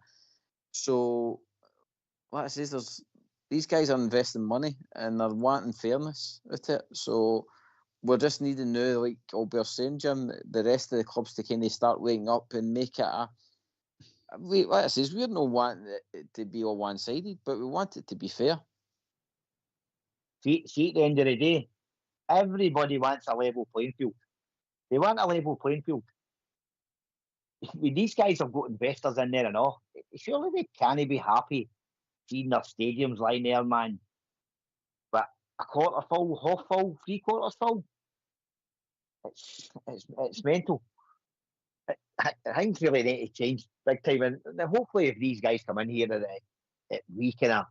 So, like I says, these guys are investing money and they're wanting fairness with it. So we're just needing now, like Albert's saying, Jim, the rest of the clubs to kind of start waking up and make it like I says, we're not wanting it to be all one-sided, but we want it to be fair. See, at the end of the day, everybody wants a level playing field. They want a level playing field. When these guys have got investors in there and all, surely they can't be happy seeing their stadiums lying there, man. But a quarter full, half full, 3/4 full. It's mental. Things really need to change big time. And hopefully, if these guys come in here, that we kind of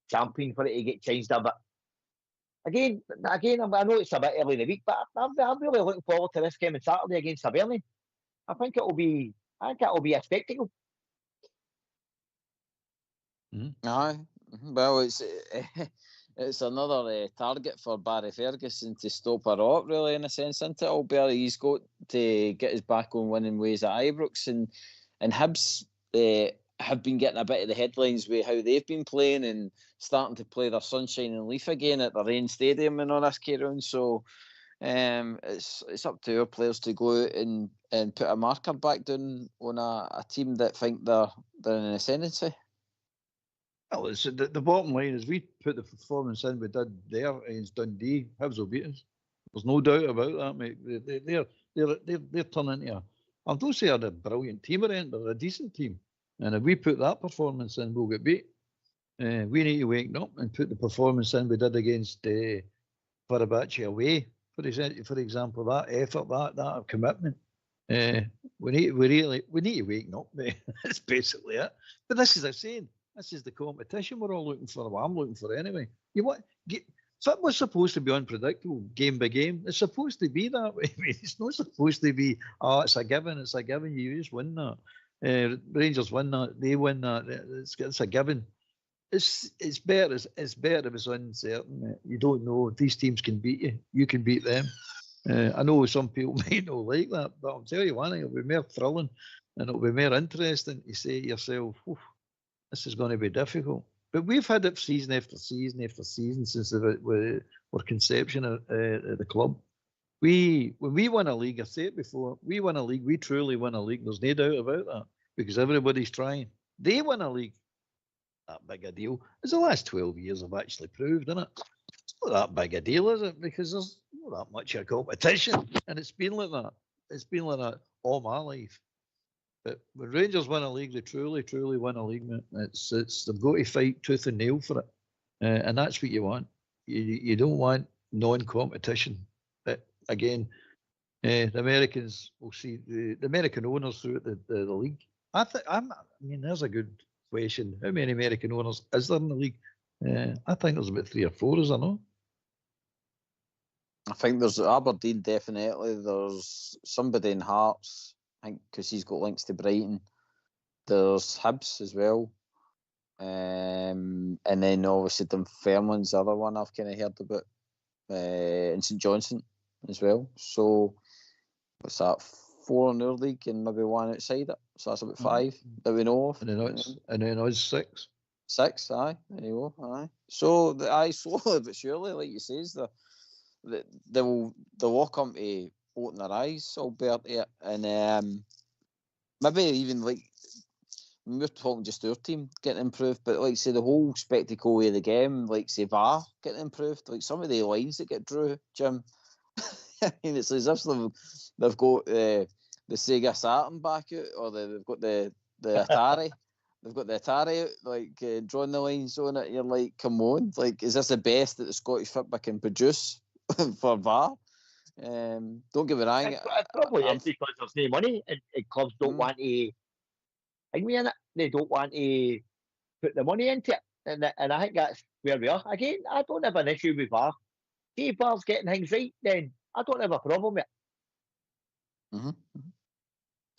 champion for it to get changed a bit. Again, I know it's a bit early in the week, but I'm really looking forward to this game on Saturday against Hibernian. I think it'll be a spectacle. Aye. Well, it's another target for Barry Ferguson to stop her up, really, in a sense, isn't it, Albert? He's got to get his back on winning ways at Ibrox, and Hibs, have been getting a bit of the headlines with how they've been playing and starting to play their sunshine and leaf again at the Rain Stadium and all this carry on. So it's up to our players to go out and put a marker back down on a team that think they're in an ascendancy. Well, it's the bottom line is we put the performance in we did there against Dundee. Hibs will beat us. There's no doubt about that, mate. They're turning into I don't say they're a brilliant team or anything, but they're a decent team. And if we put that performance in, we'll get beat. We need to wake up and put the performance in we did against Fenerbahce away. For example, that effort, that commitment. We need to wake up, mate. That's basically it. But this is a saying. This is the competition we're all looking for. Well, I'm looking for anyway. Football's supposed to be unpredictable, game by game. It's supposed to be that way. I mean, it's not supposed to be, it's a given. It's a given. You just win that. Rangers win that. They win that. It's a given. It's better. It's better if it's uncertain. You don't know. These teams can beat you. You can beat them. I know some people might not like that, but I'll tell you one thing: it'll be more thrilling and it'll be more interesting to say to yourself, this is going to be difficult. But we've had it season after season after season since our conception of the club. When we win a league, I said it before, we win a league, we truly win a league. There's no doubt about that because everybody's trying. They win a league. That big a deal. As the last 12 years have actually proved, isn't it? It's not that big a deal, is it? Because there's not that much of competition. And it's been like that. It's been like that all my life. But when Rangers win a league, they truly, truly win a league, mate. They've got to fight tooth and nail for it. And that's what you want. You don't want non-competition. But again, the Americans will see the American owners throughout the league. I mean, there's a good question. How many American owners is there in the league? I think there's about 3 or 4, is there not? I think there's Aberdeen, definitely. There's somebody in Hearts, I think, because he's got links to Brighton. There's Hibs as well. And then obviously Dunfermline's the other one I've kind of heard about. And St Johnstone as well. So what's that? 4 in our league and maybe 1 outside it. So that's about 5 that we know of. And then us 6. 6, aye. There you go, aye. So slowly but surely, like you says, they'll all come to open their eyes, albeit it, and maybe even like we're talking just our team getting improved, but like say the whole spectacle of the game, like say VAR getting improved, like some of the lines that get drew, Jim. I mean, it's as if they've got the Sega Saturn back out, or they've got the Atari. They've got the Atari out, like drawing the lines on it. You're like, come on, like, is this the best that the Scottish football can produce for VAR? Don't give me wrong. It probably is because there's no money, and clubs don't want to. In it, they don't want to put the money into it, and I think that's where we are. Again, I don't have an issue with VAR. See, if VAR's getting things right, then I don't have a problem with it. Mm-hmm.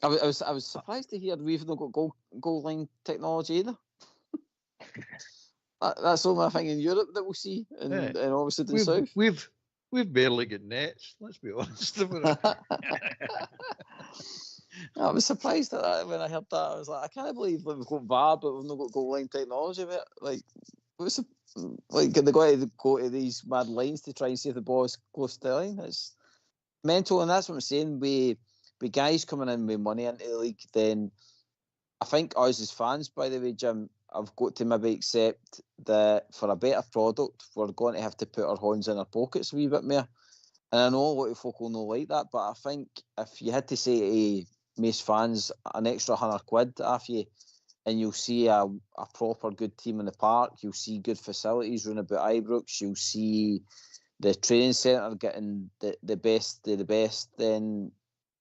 I was surprised to hear we've not got goal line technology either. That's the only thing in Europe that we'll see, and obviously the south. We've barely got nets. Let's be honest about it. I was surprised at that when I heard that. I was like, I can't believe we've got VAR, but we've not got goal line technology. But like, they got to go to these mad lines to try and see if the ball is close to the line. It's mental, and that's what I'm saying. With guys coming in with money into the league, then I think us as fans, by the way, Jim, have got to maybe accept that for a better product, we're going to have to put our hands in our pockets a wee bit more. And I know a lot of folk will not like that, but I think if you had to say to most fans an extra £100 after you, and you'll see a proper good team in the park, you'll see good facilities round about Ibrox, you'll see the training centre getting the best of the best, then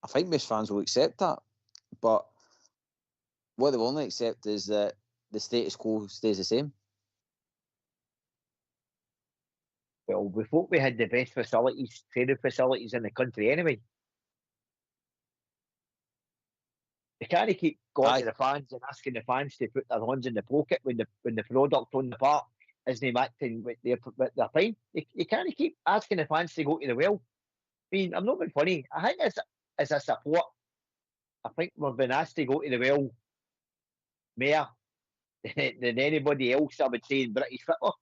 I think most fans will accept that. But what they will only accept is that the status quo stays the same. Well, we thought we had the best facilities, training facilities in the country anyway. They can't keep going to the fans and asking the fans to put their hands in the pocket when the product on the park isn't acting with their time. You can't keep asking the fans to go to the well. I mean, I'm not being funny. I think as a support, I think we've been asked to go to the well more than anybody else, I would say, in British football.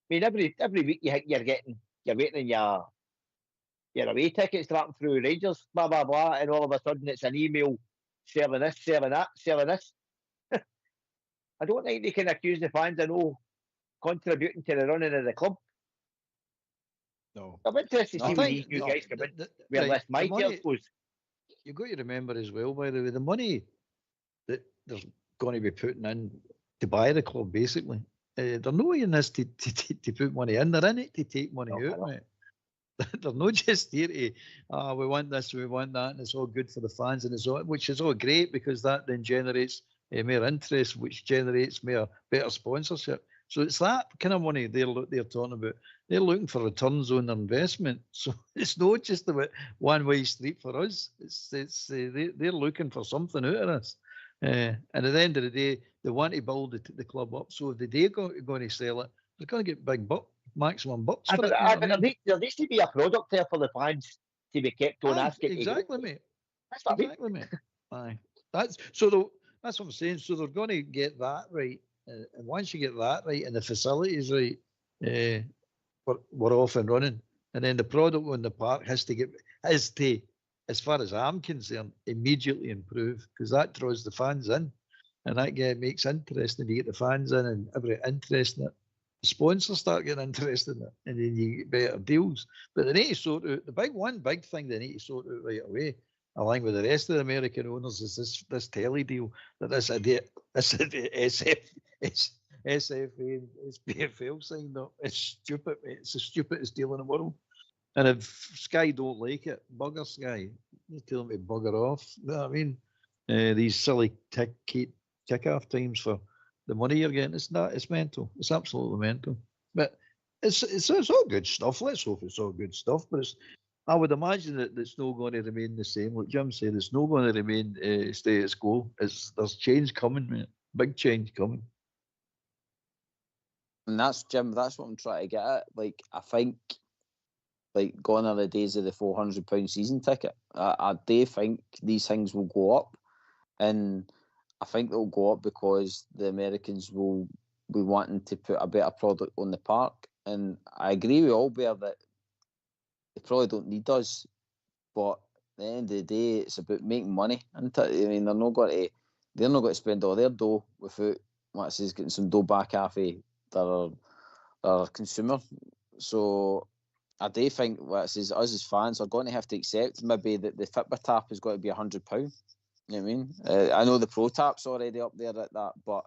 I mean, every week you're waiting on your away tickets dropping through Rangers, blah blah blah, and all of a sudden it's an email selling this, selling that, selling this. I don't think they can accuse the fans of no contributing to the running of the club. No. I'm interested to see when these new guys come in where less my tails goes. You've got to remember as well, by the way, the money that they're going to be putting in to buy the club, basically. They're not in this to put money in. They're in it to take money out, mate. They're not just here to, we want this, we want that, and it's all good for the fans, and which is all great because that then generates more interest, which generates better sponsorship. So it's that kind of money they're talking about. They're looking for returns on their investment. So it's not just about one-way street for us. They're looking for something out of us. And at the end of the day, they want to build the club up. So if they're going to sell it, they're going to get maximum bucks for it. But there needs to be a product there for the fans to be kept on asking. Exactly, mate. That's what exactly, mate. Aye. That's what I'm saying. So they're going to get that right. And once you get that right and the facilities right, we're off and running. And then the product on the park has to, as far as I'm concerned, immediately improve because that draws the fans in. And that makes interesting to get the fans in and everybody interested in it. The sponsors start getting interested in it and then you get better deals. But they need to sort out, one big thing they need to sort out right away, along with the rest of the American owners, is this telly deal that this SFA and SPFL signed up. It's stupid, mate. It's the stupidest deal in the world. And if Sky don't like it, bugger Sky. You tell them to bugger off. You know what I mean? These silly kick-off times for the money you're getting, it's mental. It's absolutely mental. But it's all good stuff. Let's hope it's all good stuff. But I would imagine that it's not going to remain the same. Like Jim said, it's not going to remain status quo. There's change coming, mate. Big change coming. And that's, Jim, that's what I'm trying to get at. Like, I think, like, gone are the days of the £400 season ticket. I do think these things will go up. And I think they'll go up because the Americans will be wanting to put a better product on the park. And I agree with Albert that they probably don't need us. But at the end of the day, it's about making money. And I mean, they're not going to spend all their dough without getting some dough back off of their consumer. So I do think us as fans are going to have to accept maybe that the Fitbit tap has got to be £100. You know what I mean? I know the Pro Tap's already up there at that, but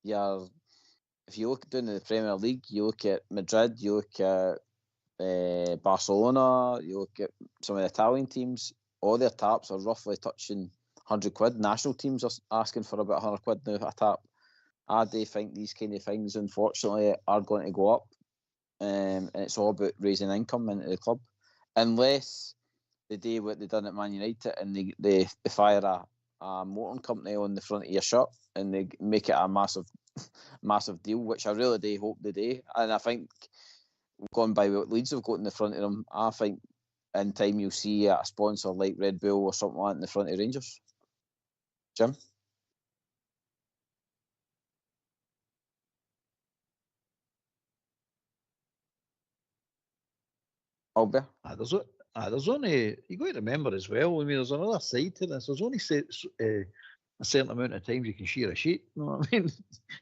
if you look down in the Premier League, you look at Madrid, you look at Barcelona, you look at some of the Italian teams, all their taps are roughly touching £100. National teams are asking for about £100 now a tap. I do think these kind of things, unfortunately, are going to go up. And it's all about raising income into the club. Unless they do what they done at Man United and they fire a motoring company on the front of your shirt and they make it a massive deal, which I really do hope they do. And I think, going by what Leeds have got in the front of them, I think in time you'll see a sponsor like Red Bull or something like that in the front of Rangers. Jim? Albert? There's only, you got to remember as well, I mean, there's another side to this. There's only a certain amount of times you can shear a sheep. You know what I mean?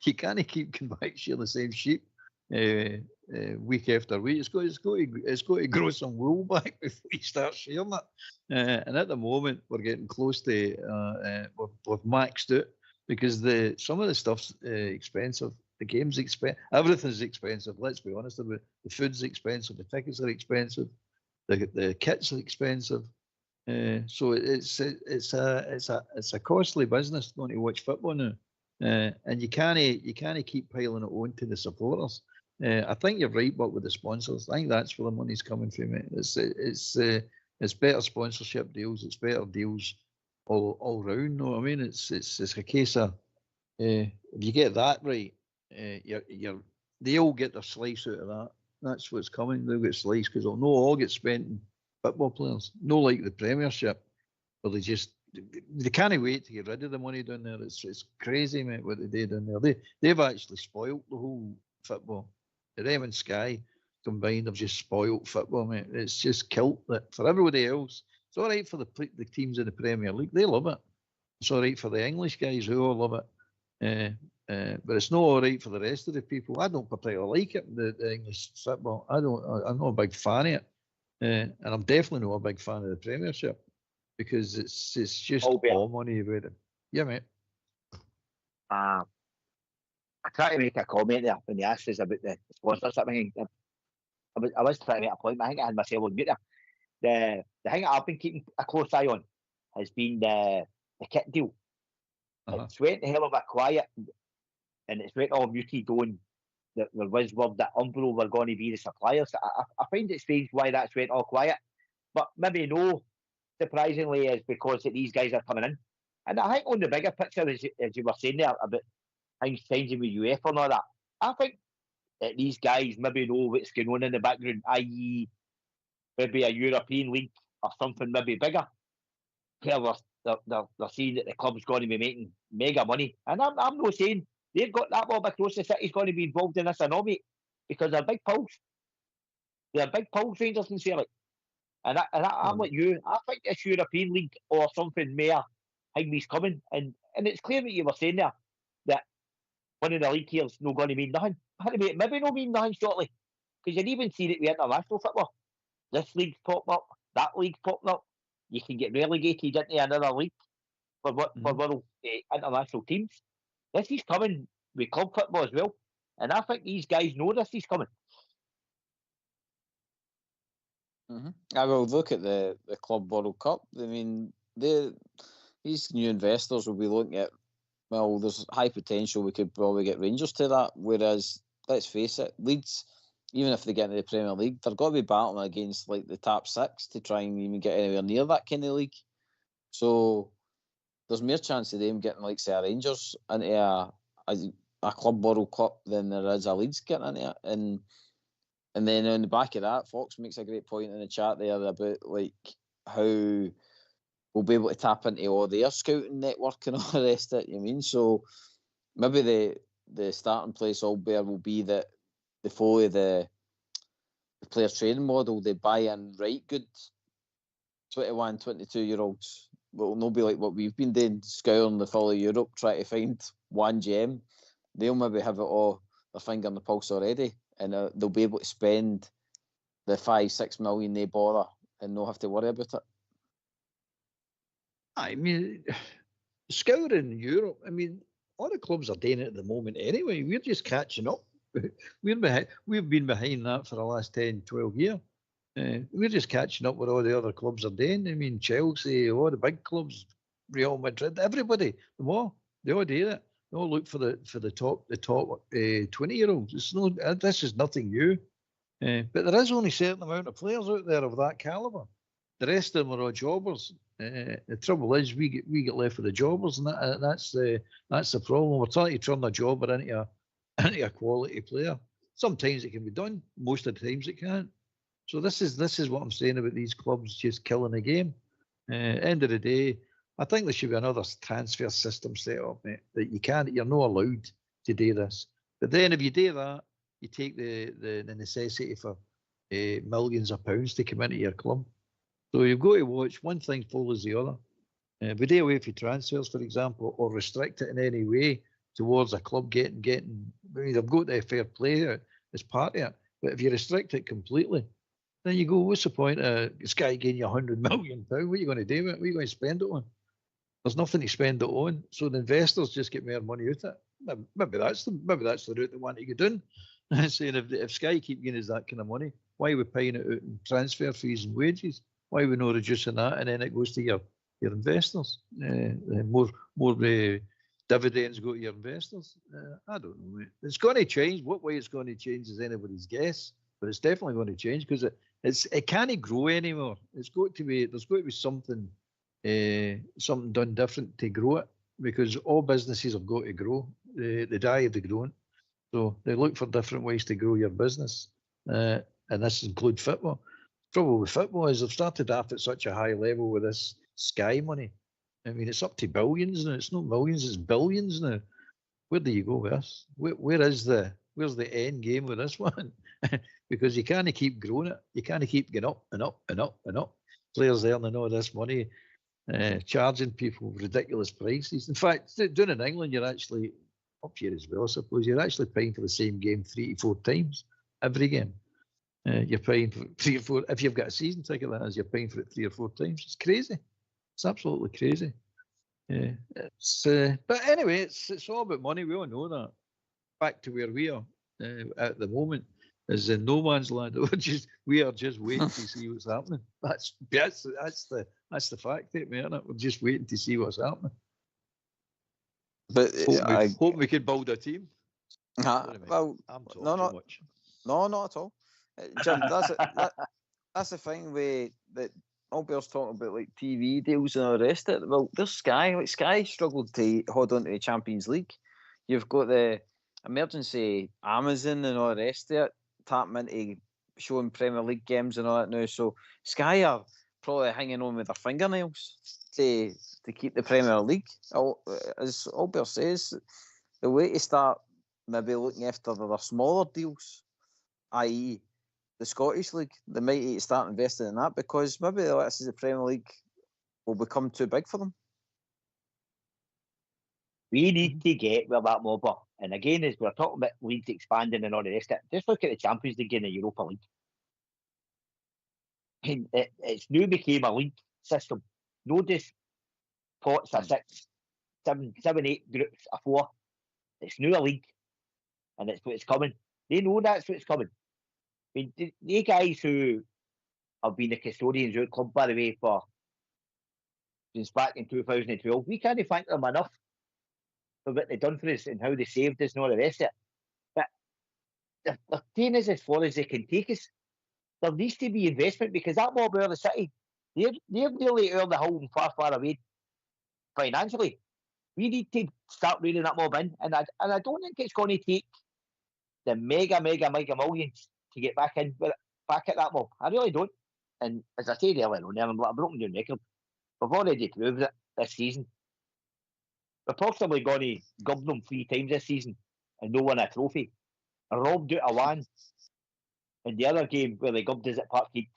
You can't keep coming back shearing the same sheep week after week. It's got to grow some wool back before you start shearing it. And at the moment, we're getting close to we've maxed out because some of the stuff's expensive. The game's expensive. Everything's expensive. Let's be honest about it. The food's expensive. The tickets are expensive. The kits are expensive. So it's a costly business going to watch football now. And you can't keep piling it on to the supporters. I think you're right, but with the sponsors, I think that's where the money's coming from. It's better sponsorship deals. It's better deals all round. No, I mean it's a case of if you get that right. They all get their slice out of that. That's what's coming. They'll get slice because they'll all get spent in football players. No like the Premiership, where they just they can't wait to get rid of the money down there. It's crazy, mate, what they do down there. They've actually spoilt the whole football. Them and Sky combined have just spoilt football, mate. It's just killed it for everybody else. It's all right for the teams in the Premier League. They love it. It's all right for the English guys who all love it. But it's not all right for the rest of the people. I don't particularly like it, the English football. I'm not a big fan of it. And I'm definitely not a big fan of the Premiership because it's just all money about it. Yeah, mate. I try to make a comment there when you asked us about the sponsorship thing. I was trying to make a point, but I think I had myself on mute there. The thing I've been keeping a close eye on has been the kit deal. It's went a hell of a quiet, and it's went all muted on. There was word that Umbro were going to be the suppliers. I find it strange why that's went all quiet, but maybe no, surprisingly, is because that these guys are coming in. And I think on the bigger picture, as you were saying there about things changing with UEFA and all that, I think that these guys maybe know what's going on in the background, i.e. maybe a European league or something maybe bigger. They're seeing that the club's going to be making mega money. And I'm not saying they've got that well across the city's going to be involved in this or not, mate, because they're big pulls. They're big pulls, Rangers and Celtic. And I'm like you. I think this European league or something may Higby's coming. And it's clear what you were saying there, that one of the league here is not going to mean nothing. Maybe not mean nothing shortly. Because you'd even seen it with international football. This league's popping up, that league's popping up. You can get relegated into another league for world international teams. This is coming with club football as well. And I think these guys know this is coming. I will look at the Club World Cup. I mean, these new investors will be looking at, well, there's high potential. We could probably get Rangers to that. Whereas, let's face it, Leeds, even if they get into the Premier League, they're going to be battling against like the top six to try and even get anywhere near that kind of league. So there's more chance of them getting, like, say, a Rangers into a Club World Cup than there is a Leeds getting into it. And then on the back of that, Fox makes a great point in the chat there about like how we'll be able to tap into all their scouting network and all the rest of it. You mean? So maybe the starting place all bear will be that they follow the player training model. They buy in right good 21, 22-year-olds. But it'll not be like what we've been doing, scouring the full of Europe, trying to find one gem. They'll maybe have it all, their finger on the pulse already, and they'll be able to spend the 5-6 million they bother and not have to worry about it. I mean, scouring Europe, I mean, all the clubs are doing it at the moment anyway. We're just catching up. We've been behind that for the last 10, 12 years. We're just catching up with all the other clubs are doing. I mean, Chelsea, all the big clubs, Real Madrid, everybody, they all do it. They all look for the top 20-year-olds. This is nothing new. But there is only a certain amount of players out there of that caliber. The rest of them are all jobbers. The trouble is we get left with the jobbers, and that's the problem. We're trying to turn a jobber into a quality player. Sometimes it can be done. Most of the times it can't. So this is what I'm saying about these clubs just killing the game. End of the day, I think there should be another transfer system set up, mate, that you're not allowed to do this. But then if you do that, you take the necessity for millions of pounds to come into your club. So you've got to watch one thing follows the other. If we do away for transfers, for example, or restrict it in any way towards a club getting, I mean, they've got their fair play as part of it. But if you restrict it completely, then you go, what's the point of this guy getting you £100 million? What are you going to do with it? What are you going to spend it on? There's nothing to spend it on. So the investors just get more money out of it. Maybe that's the route they want to go down. Saying if Sky keep giving us that kind of money, why are we paying it out in transfer fees and wages? Why are we not reducing that? And then it goes to your investors. More dividends go to your investors. I don't know. It's going to change. What way it's going to change is anybody's guess. But it's definitely going to change because it can't grow anymore. There's got to be something done different to grow it, because all businesses have got to grow. They die of the growing. So they look for different ways to grow your business. And this includes football. The trouble with football is they've started off at such a high level with this Sky money. I mean, it's up to billions now. It's not millions, it's billions now. Where do you go with this? Where's the end game with this one? Because you can't keep growing it. You can't keep getting up and up and up and up. Players earning all this money, charging people ridiculous prices. In fact, doing in England, you're actually up here as well, I suppose. You're actually paying for the same game 3 to 4 times every game. You're paying for 3 or 4. If you've got a season ticket, that is, you're paying for it 3 or 4 times. It's crazy. It's absolutely crazy. Yeah, but anyway, it's all about money. We all know that. Back to where we are at the moment is in no man's land. We are just waiting to see what's happening. That's the fact, mate, isn't it? We're just waiting to see what's happening. But hope we can build a team. Well, I'm talking too much. No, not at all, Jim. That's the thing that Albert's talking about, like TV deals and all the rest of it. Well, there's Sky. Like Sky struggled to hold on to the Champions League. You've got the emergency Amazon and all the rest of it tapping into showing Premier League games and all that now. So Sky are probably hanging on with their fingernails to keep the Premier League. As Albert says, the way to start maybe looking after their smaller deals, i.e. the Scottish League, they might need to start investing in that, because maybe the Premier League will become too big for them. We need to get where that mob are. And again, as we're talking about leagues expanding and all the rest of it, just look at the Champions League and the Europa League. And it's now became a league system. No just pots of 6, 7, 8 groups of 4. It's now a league. And it's what's coming. They know that's what's coming. I mean, the guys who have been the custodians of the club, by the way, since back in 2012, we can't thank them enough for what they've done for us and how they saved us and all the rest of it. But they're taking us as far as they can take us. There needs to be investment, because that mob out of the city, they're nearly out of the hole and far, far away financially. We need to start reeling that mob in, and I don't think it's going to take the mega millions to get back at that mob. I really don't. And as I said earlier on, I'm a broken down record. We've already proved it this season. We're possibly going to gub them 3 times this season and no win a trophy. Robbed out of one in the other game where they gubbed us at Parkhead.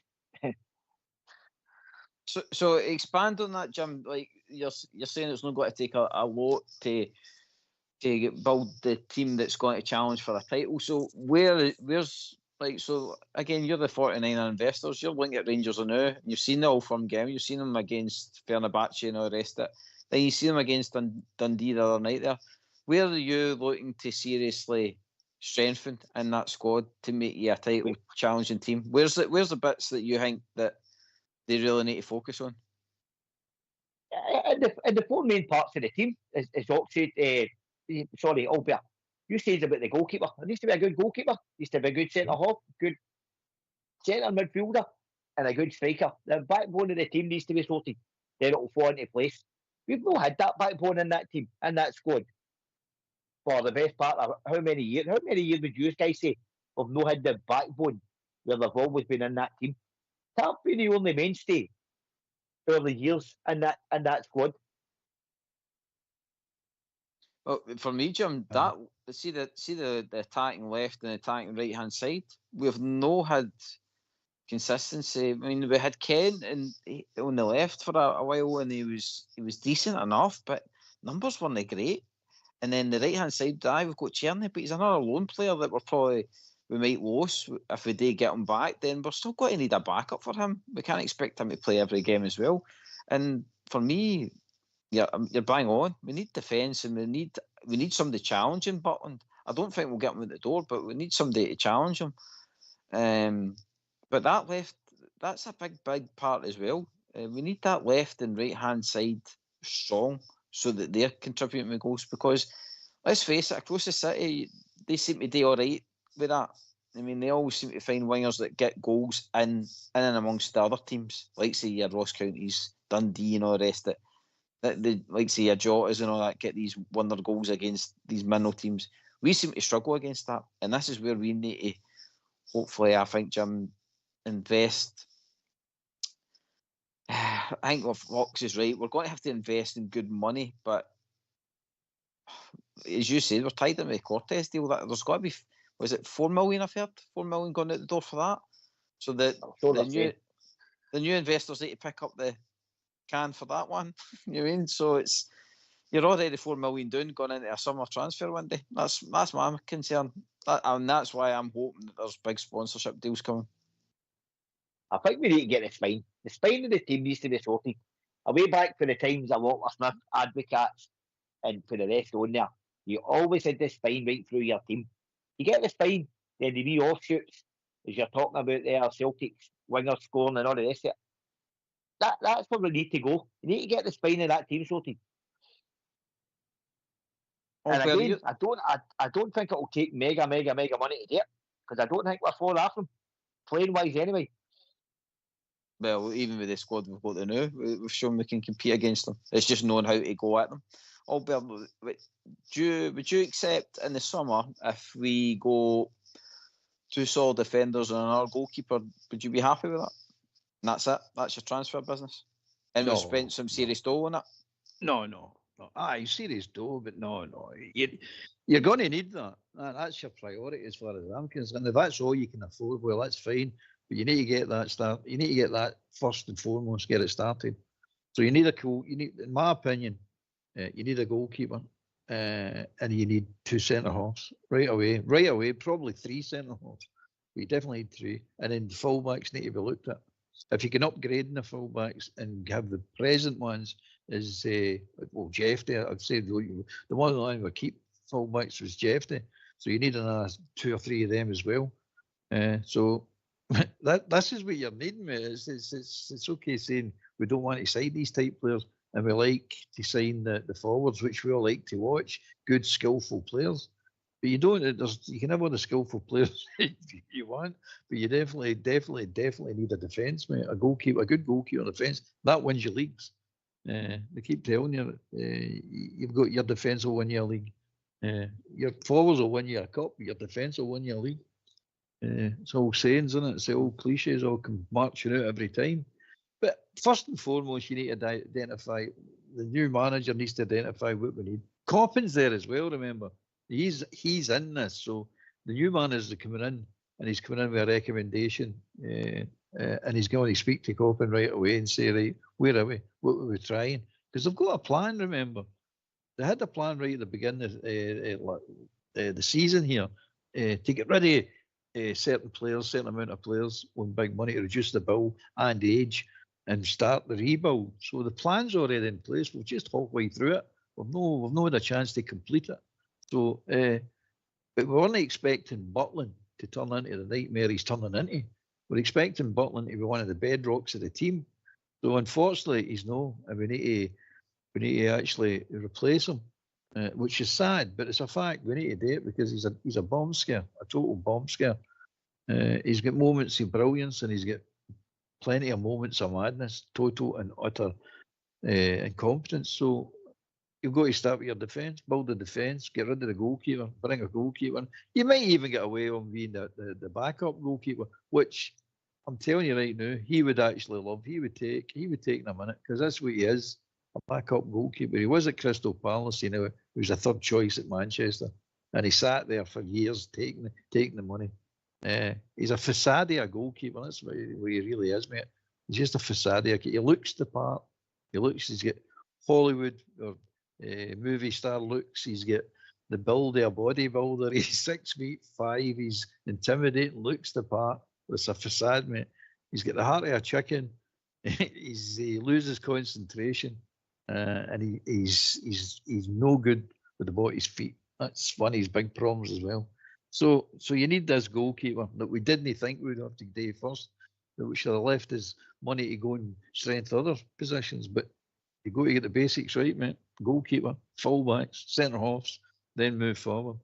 So expand on that, Jim. Like you're saying, it's not going to take a lot to build the team that's going to challenge for a title. So where's like, so again, you're the 49er investors. You're looking at Rangers now. You've seen the All Firm game. You've seen them against Fenerbahce and all the rest of it. Then you see them against Dundee the other night there. Where are you looking to seriously strengthen in that squad to make you a title challenging team? Where's the bits that you think that they really need to focus on? And the 4 main parts of the team, as Ox said, Albert, you said about the goalkeeper. There needs to be a good goalkeeper. There needs to be a good centre-half, good centre midfielder, and a good striker. The backbone of the team needs to be sorted. Then it will fall into place. We've not had that backbone in that team, in that squad, for the best part of how many years? How many years would you guys say we've not had the backbone where they've always been in that team? Can't be the only mainstay early years in that squad. Well, for me, Jim, see the attacking left and attacking right hand side. We've no had consistency. I mean, we had Ken on the left for a while, and he was decent enough, but numbers weren't great. And then the right hand side, we've got Cherny, but he's another lone player that we might lose if we do get him back. Then we're still going to need a backup for him. We can't expect him to play every game as well. And for me, yeah, you're bang on. We need defence, and we need somebody challenging Butland. I don't think we'll get him at the door, but we need somebody to challenge him. But that left, that's a big part as well. We need that left and right hand side strong so that they're contributing with goals. Because let's face it, across the city, they seem to do all right with that. I mean, they always seem to find wingers that get goals in and amongst the other teams, like say your Ross Counties, Dundee, and all the rest of it. Like say your Jotas and all that, get these wonder goals against these middle teams. We seem to struggle against that, and this is where we need to, hopefully, I think, Jim, invest I think Fox is right. We're going to have to invest in good money, but as you said, we're tied in with the Cortez deal. That there's got to be, was it 4 million? I've heard 4 million going out the door for that. So the new investors need to pick up the can for that one. You know what I mean? So you're already 4 million down going into a summer transfer window. That's my concern, and that's why I'm hoping that there's big sponsorship deals coming. I think we need to get the spine. The spine of the team needs to be sorted. Away back for the times of Walter Smith, advocates, and for the rest on there, you always had the spine right through your team. You get the spine, then the wee offshoots, as you're talking about there, Celtics, wingers scoring and all the rest of it. That's where we need to go. You need to get the spine of that team sorted. And again, I don't think it will take mega money to do it, because I don't think we're far off them, playing wise anyway. Well, even with the squad we've got now, we've shown we can compete against them. It's just knowing how to go at them. Albert, would you accept in the summer if we go 2 solid defenders and another goalkeeper? Would you be happy with that? And that's it. That's your transfer business. And we've spent some serious dough on it. No. Aye, serious dough, but no. You're going to need that. That's your priority as far as I'm concerned. If that's all you can afford, well, that's fine. But you need to get that start. You need to get that first and foremost. Get it started. So you need in my opinion, you need a goalkeeper, and you need 2 centre halves right away. Probably 3 centre halves. But you definitely need 3, and then the fullbacks need to be looked at. If you can upgrade in the fullbacks and have the present ones is Jeffy. I'd say the one line we keep fullbacks was Jeffy. So you need another 2 or 3 of them as well. So. This is what you're needing, mate. It's okay saying we don't want to sign these type players, and we like to sign the forwards, which we all like to watch. Good, skillful players, but you don't. You can have all the skillful players you want, but you definitely need a defence, mate. A good goalkeeper defence that wins your leagues. They keep telling you you've got your defence will win your league. Your forwards will win you a cup. Your defence will win your league. It's all sayings, isn't it? It's the old cliches all come marching out every time. But first and foremost, you need to identify, the new manager needs to identify what we need. Coppin's there as well, remember. He's in this, so the new manager's coming in, and he's coming in with a recommendation, and he's going to speak to Coppin right away and say, right, where are we? What were we trying? Because they've got a plan, remember. They had a plan right at the beginning of the season here to get rid of certain amount of players with big money to reduce the bill and age and start the rebuild. So the plan's already in place. We're just halfway through it. We've not had a chance to complete it. So, but we weren't expecting Butland to turn into the nightmare he's turning into. We're expecting Butland to be one of the bedrocks of the team. So unfortunately, he's no, and we need to actually replace him. Which is sad, but it's a fact. We need to do it because he's a bomb scare, a total bomb scare. He's got moments of brilliance, and he's got plenty of moments of madness, total and utter incompetence. So you've got to start with your defence, build the defence, get rid of the goalkeeper, bring a goalkeeper. You might even get away on being the backup goalkeeper, which I'm telling you right now, he would actually love. He would take in a minute, because that's what he is. A backup goalkeeper. He was at Crystal Palace, he was a third choice at Manchester, and he sat there for years taking the money. He's a facade of a goalkeeper. That's what he really is, mate. He's just a facade. He looks the part. He's got Hollywood or movie star looks. He's got the build of a bodybuilder. He's 6'5". He's intimidating. Looks the part. It's a facade, mate. He's got the heart of a chicken. He loses concentration. And he's no good with the ball at his feet. That's one of his big problems as well. So you need this goalkeeper that we didn't think we would have to do first, that we should have left his money to go and strengthen other positions. But you got to get the basics right, mate. Goalkeeper, fullbacks, centre halves, then move forward.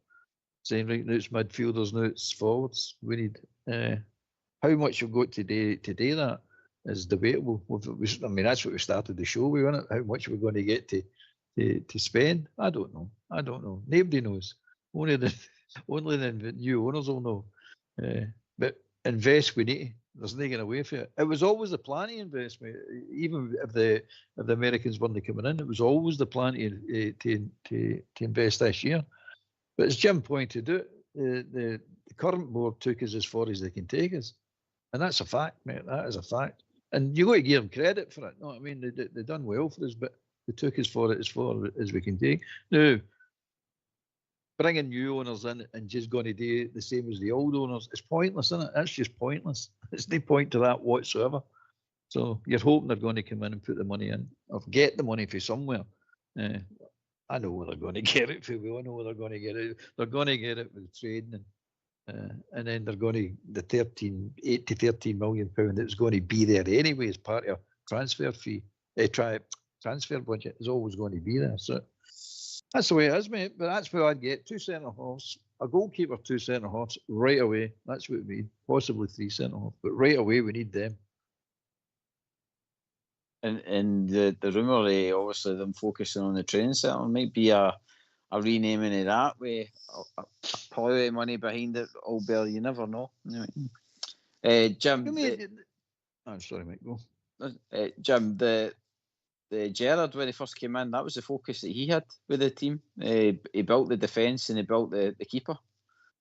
Saying right now it's midfielders, now it's forwards. We need how much we've got to do that is debatable. I mean, that's what we started the show with, wasn't it? How much we're going to get to spend? I don't know. Nobody knows. Only the new owners will know. But invest we need. There's no getting away from it. It was always the plan to invest, mate. Even if the Americans weren't coming in, it was always the plan to invest this year. But as Jim pointed out, the current board took us as far as they can take us, and that's a fact, mate. That is a fact, and you got to give them credit for it. No, I mean they done well for us, but they took us for it as far as we can take. Now, bringing new owners in and just going to do the same as the old owners, it's pointless, isn't it? That's just pointless. There's no point to that whatsoever. So you're hoping they're going to come in and put the money in, or get the money from somewhere. I know where they're going to get it from. We all know where they're going to get it. They're going to get it with trading, and then they're going to the 8 to 13 million pound that's going to be there anyway as part of transfer fee. Transfer budget is always going to be there. So that's the way it is, mate. But that's where I'd get 2 centre halves, a goalkeeper, 2 centre halves right away. That's what we need. Possibly 3 centre halves, but right away we need them. And the rumour, obviously them focusing on the training centre might be a renaming of that with a pile of money behind it. Albert, you never know. Jim, I'm sorry, mate. Go. Jim, the Gerrard, when he first came in, that was the focus that he had with the team. He built the defence and he built the keeper,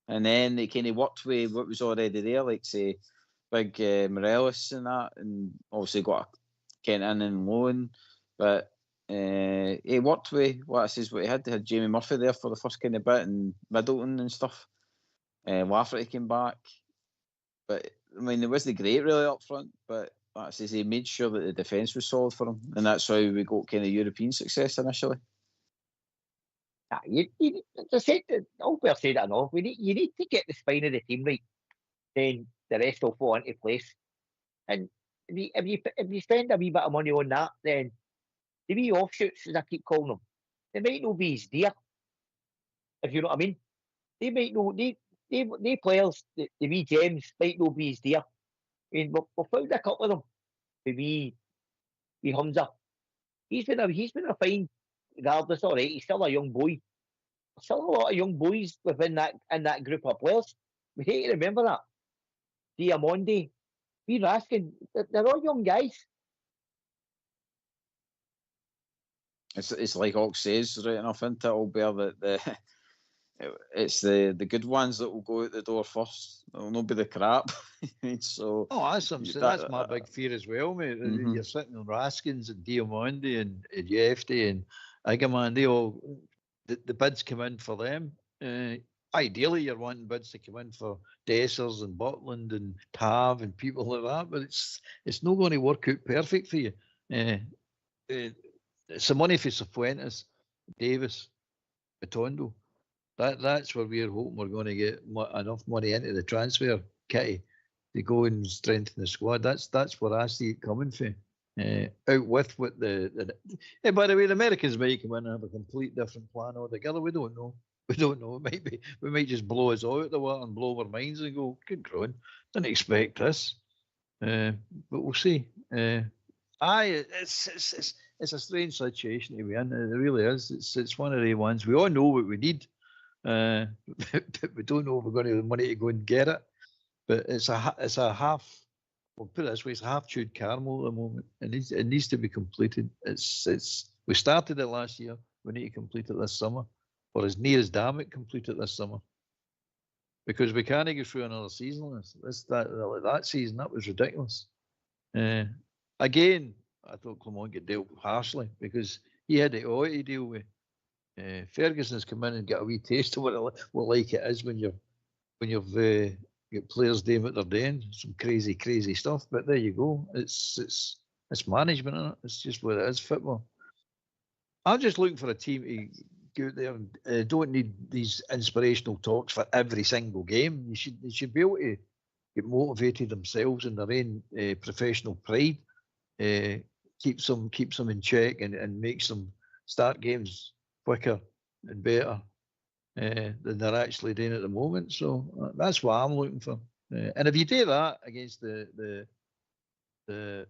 and then he kind of worked with what was already there, like say big Morelos and that, and obviously got Kent in and loan, but he worked with what he had. They had Jamie Murphy there for the first kind of bit, and Middleton and stuff. Lafferty came back, but I mean it wasn't great really up front, but he made sure that the defence was solid for him, and that's how we got kind of European success initially. Albert said it enough. You need to get the spine of the team right, then the rest will fall into place. And if you spend a wee bit of money on that, then the wee offshoots, as I keep calling them, they might not be as dear. If you know what I mean, they might not. They players, the wee gems might not be as dear. I mean, we've found a couple of them. The wee Humza, he's been a fine, regardless. All right, he's still a young boy. There's still a lot of young boys within that group of players. We hate to remember that. Diamondi, Raskin, they're all young guys. It's like Ox says, right enough, isn't it, Albert, that it's the good ones that will go out the door first. It'll not be the crap. So that's my big fear as well, mate. Mm-hmm. You're sitting on Raskins and Diamondi and Jefty and Igaman. They all the bids come in for them. Ideally, you're wanting bids to come in for Dessers and Butland and Tav and people like that, but it's not going to work out perfect for you. It's the money for Cifuentes, Davis, Batondo. That's where we're hoping we're going to get enough money into the transfer kitty to go and strengthen the squad. That's where I see it coming from. Out with what by the way, the Americans might come in and have a complete different plan altogether. We don't know. It might be we might just blow us all out the water and blow our minds and go, good growing. Didn't expect this. But we'll see. It's a strange situation to be in. It really is. It's one of the ones we all know what we need. But we don't know if we're going to have the money to go and get it. But it's a half. We'll put it this way: it's a half-chewed caramel at the moment. It needs to be completed. We started it last year. We need to complete it this summer, or as near as damn it complete it this summer. Because we can't go through another season. That season that was ridiculous. Again, I thought Clement get dealt harshly because he had it all to deal with. Ferguson's come in and got a wee taste of what like it is when you've got players doing what they're doing, some crazy stuff. But there you go. It's management, isn't it? It's just what it is, football. I'm just looking for a team to go out there and don't need these inspirational talks for every single game. They should be able to get motivated themselves in their own professional pride. Keeps them in check and makes them start games quicker and better than they're actually doing at the moment. So that's what I'm looking for. And if you do that against the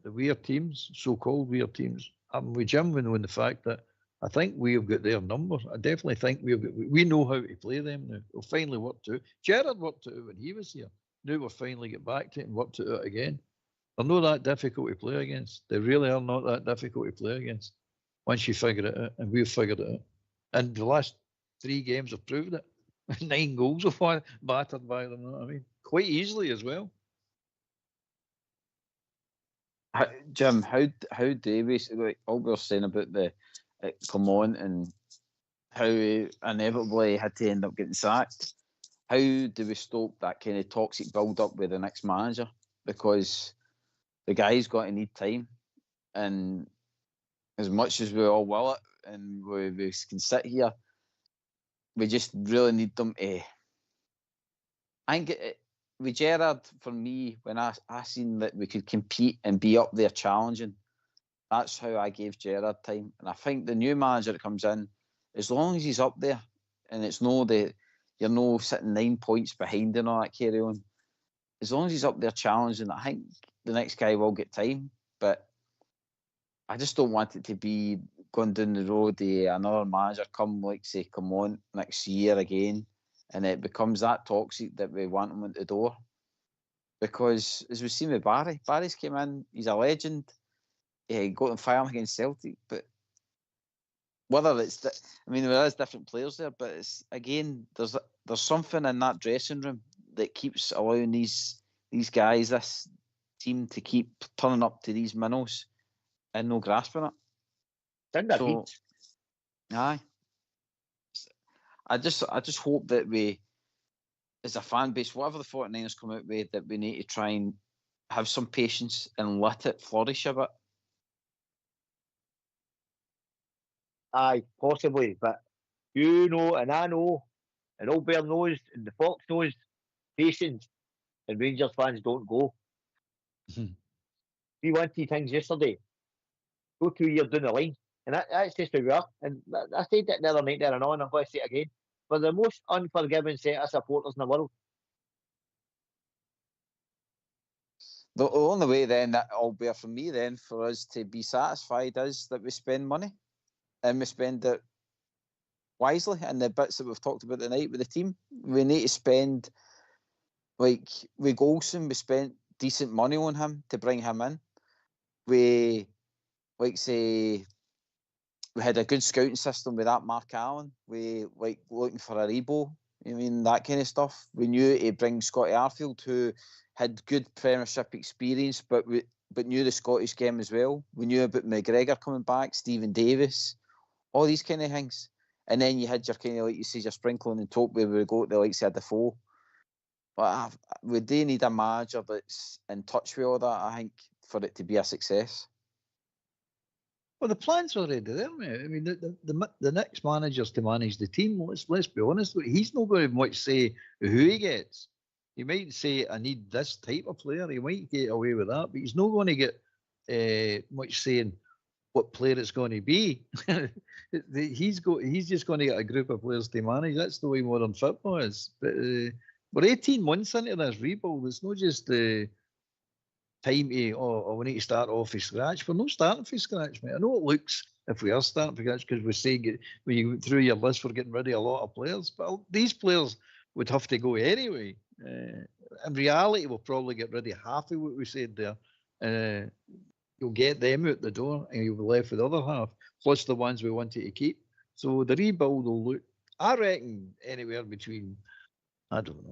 weird teams, so-called weird teams, I'm with Jim on the fact that I think we've got their numbers. I definitely think we know how to play them now. We'll finally work to it. Gerrard worked it out when he was here. Now we're finally get back to it and worked it out again. They're not that difficult to play against. They really are not that difficult to play against once you figure it out, and we've figured it out. And the last 3 games have proved it. 9 goals have been battered by them, you know what I mean? Quite easily as well. Jim, how Davies, like all we were saying about the come on and how he inevitably had to end up getting sacked. How do we stop that kind of toxic build-up with the next manager? Because the guy's got to need time, and as much as we all will it, and we can sit here, we just really need them to. I think with Gerrard, for me, when I seen that we could compete and be up there challenging, that's how I gave Gerrard time. And I think the new manager that comes in, as long as he's up there, and it's no that you're no sitting 9 points behind and all that carry on, as long as he's up there challenging, I think the next guy will get time. But I just don't want it to be going down the road another manager come on next year again, and it becomes that toxic that we want him at the door. Because as we've seen with Barry's came in, he's a legend. He got him firing against Celtic, but whether it's, there is different players there, but it's again there's something in that dressing room that keeps allowing these guys, this team, to keep turning up to these minnows and no grasping it. So, aye. I just hope that we, as a fan base, whatever the 49ers come out with, that we need to try and have some patience and let it flourish a bit. Aye, possibly, but you know, and I know, and Old Bear knows, and the Fox knows, patience, and Rangers fans don't go. We wanted things yesterday. Go 2 years down the line, and that's just where we are. And I said that the other night there and on, I'm going to say it again. We're the most unforgiving set of supporters in the world. The only way then that will be for me then for us to be satisfied is that we spend money, and we spend it wisely. And the bits that we've talked about tonight with the team, we need to spend, like with Golson, we spent decent money on him to bring him in. We, like say, we had a good scouting system with that Mark Allen. We like looking for a Rebo, that kind of stuff. We knew to bring Scotty Arfield, who had good Premiership experience, but knew the Scottish game as well. We knew about McGregor coming back, Stephen Davis, all these kind of things. And then you had your kind of, like you say, your sprinkling and top where we go to the likes of Defoe. But we do need a manager that's in touch with all that, I think, for it to be a success. Well, the plan's already there, mate. The next manager's to manage the team. Let's be honest. He's not going to much say who he gets. He might say, I need this type of player. He might get away with that, but he's not going to get much saying what player it's going to be. He's just going to get a group of players to manage. That's the way modern football is. But we're 18 months into this rebuild. It's not just time to, we need to start off from scratch. We're not starting from scratch, mate. I know it looks, if we are starting from scratch, because we're saying when you go through your list, we're getting rid of a lot of players, but these players would have to go anyway. In reality, we'll probably get rid of half of what we said there. You'll get them out the door, and you'll be left with the other half, plus the ones we wanted to keep. So the rebuild will look, I reckon, anywhere between,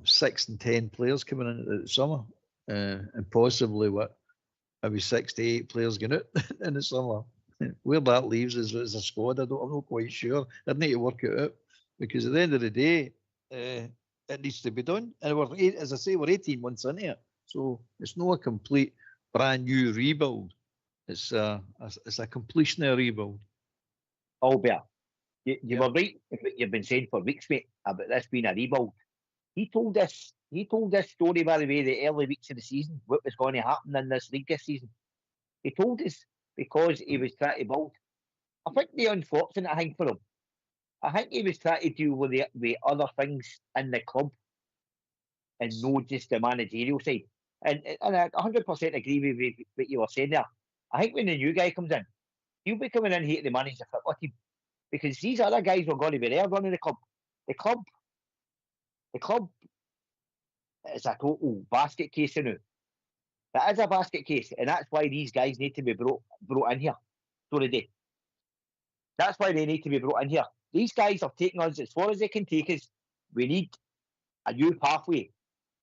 6 and 10 players coming in at the summer. And possibly maybe 6 to 8 players going out in the summer. Where that leaves us as a squad, I'm not quite sure. I'd need to work it out, because at the end of the day, it needs to be done. And as I say, we're 18 months into it, so it's not a complete brand new rebuild. It's a completion of a rebuild. Albert, you were right. You've been saying for weeks, mate, about this being a rebuild. He told this story, by the way, the early weeks of the season, what was going to happen in this league this season. He told us because he was trying to build. I think the unfortunate thing for him, I think he was trying to deal with the other things in the club and not just the managerial side. And I 100% agree with what you were saying there. I think when the new guy comes in, he'll be coming in here to manage the football team, because these other guys are going to be there running the club. The club, it's a total basket case now. It is a basket case, and that's why these guys need to be brought in here. So they do. That's why they need to be brought in here. These guys are taking us as far as they can take us. We need a new pathway.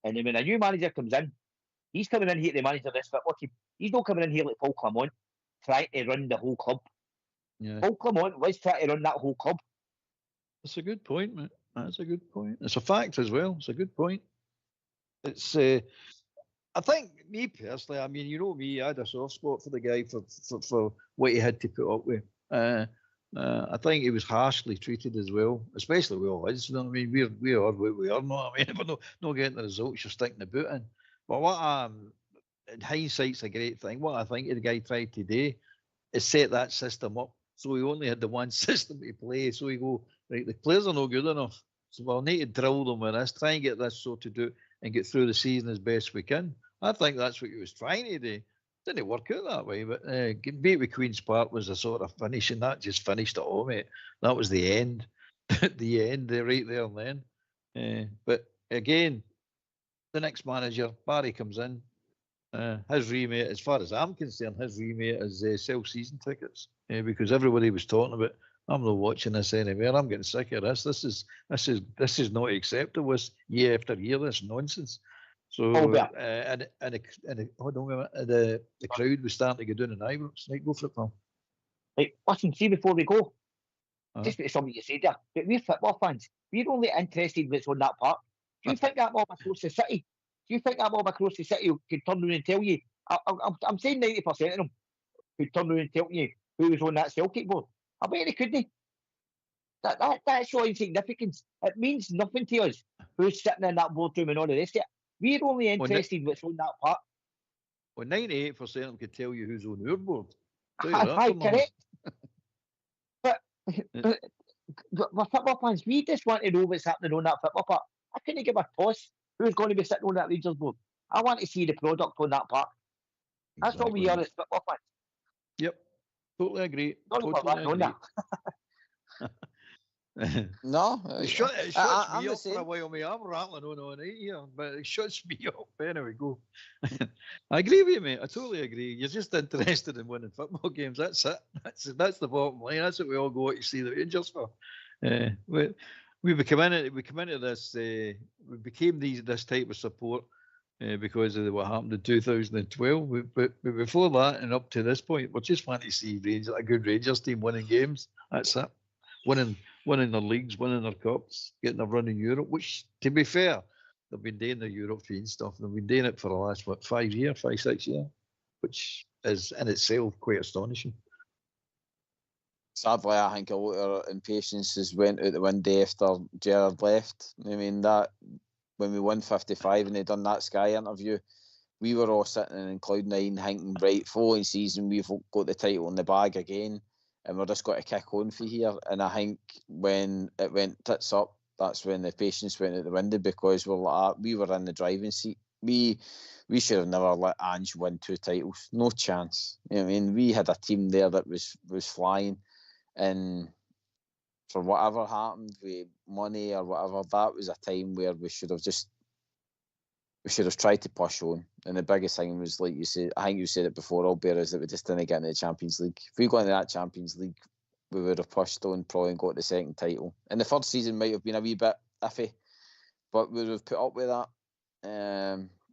And then when a new manager comes in, he's coming in here to manage this football team. He's not coming in here like Paul Clement trying to run the whole club. Yeah. Paul Clement was trying to run that whole club. That's a good point, mate. That's a good point. It's a fact as well. It's a good point. It's I think, me personally, I mean, you know me, I had a soft spot for the guy for what he had to put up with. I think he was harshly treated as well, especially with all his. You know what I mean? We are what we are. No, I mean, if we're not getting the results, you're sticking the boot in. But what in hindsight's a great thing. What I think the guy tried to do is set that system up. So we only had the one system to play. So we go, right, the players are not good enough. So we'll need to drill them with this, try and get this sorted out and get through the season as best we can. I think that's what he was trying to do. Didn't work out that way, but getting beat with Queen's Park was a sort of finish, and that just finished it all, mate. That was the end. The end, right there and then. But again, the next manager, Barry, comes in. His remit, as far as I'm concerned, his remit is sell season tickets, because everybody was talking about, I'm not watching this anymore. I'm getting sick of this. This is not acceptable. This year after year, this nonsense. So and hold on a minute, the crowd was starting to go down in eyebrows. Right, go for it, pal. Right, listen, see before we go, just with something you said there, but we're football fans. We're only interested in what's on that park. Do you think that mob across the city? Do you think that mob across the city could turn around and tell you? I'm saying 90% of them could turn around and tell you who was on that Celtic board. I bet they couldn't. That's your insignificance. It means nothing to us who's sitting in that boardroom and all the rest of it. We're only interested in what's on that park. Well, 98% of them could tell you who's on your board. Aye, correct. But we're football fans. We just want to know what's happening on that football park. I couldn't give a toss who's going to be sitting on that Rangers board. I want to see the product on that park. That's all we are as football fans. Yep, totally agree. No, it shuts me up for a while. I'm rattling on here, but it shuts me up. Anyway, go. I agree with you, mate. I totally agree. You're just interested in winning football games. That's it. That's the bottom line. That's what we all go out to see the Rangers for. We became into this. We became this type of support because of what happened in 2012. But before that and up to this point, we're just wanting to see a good Rangers team winning games. That's it. Winning their leagues, winning their cups, getting a run in Europe, which, to be fair, they've been doing the European stuff. They've been doing it for the last, 5 years, 6 years, which is in itself quite astonishing. Sadly, I think a lot of our impatience has went out the window after Gerrard left. I mean, that when we won 55 and they done that Sky interview, we were all sitting in cloud nine thinking, right, following season, we've got the title in the bag again. And we're just got to kick on for here. And I think when it went tits up, that's when the patience went out the window, because we were in the driving seat. We should have never let Ange win 2 titles. No chance. You know what I mean? We had a team there that was flying. And for whatever happened with money or whatever, that was a time where we should have tried to push on. And the biggest thing was, like you said, I think you said it before, Albert, is that we just didn't get into the Champions League. If we got into that Champions League, we would have pushed on, probably, and got the second title. And the third season might have been a wee bit iffy, but we would have put up with that.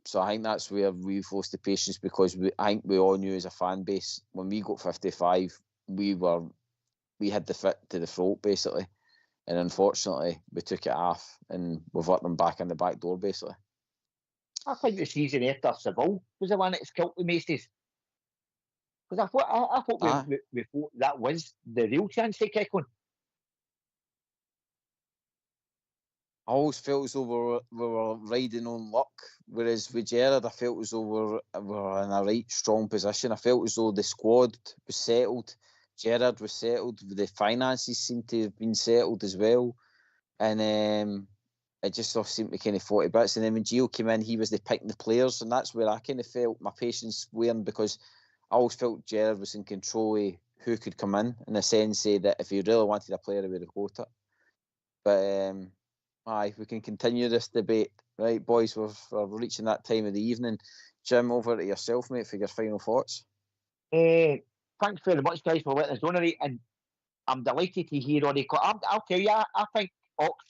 So I think that's where we've lost the patience, because I think we all knew as a fan base, when we got 55, we had the fit to the throat, basically. And unfortunately, we took it off and we've let them back in the back door, basically. I think the season after Seville was the one that's killed the Maesties. Because I thought we thought that was the real chance to kick on. I always felt as though we were riding on luck, whereas with Gerrard, I felt as though we were in a right strong position. I felt as though the squad was settled, Gerrard was settled, the finances seemed to have been settled as well, and it just all seemed to kind of 40 bits. And then when Gio came in, he was picking the players, and that's where I kind of felt my patience wearing, because I always felt Gerrard was in control of who could come in the sense that if he really wanted a player, he would have got it. But aye, we can continue this debate Right, boys, we're reaching that time of the evening. Jim, over to yourself, mate, for your final thoughts. Thanks very much, guys, for letting us know tonight, and I'm delighted to hear all the. I'll tell you, I think Ox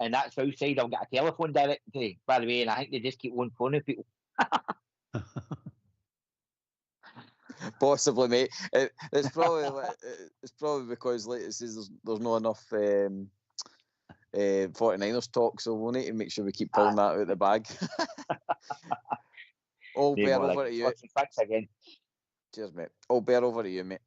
and that south side will get a telephone directory, by the way, and I think they just keep on phoning people. Possibly, mate. It's probably because, like it says, there's not enough 49ers talk, so we'll need to make sure we keep pulling that out of the bag. Old Bear, over to you. Thanks again. Cheers, mate. Old Bear, over to you, mate.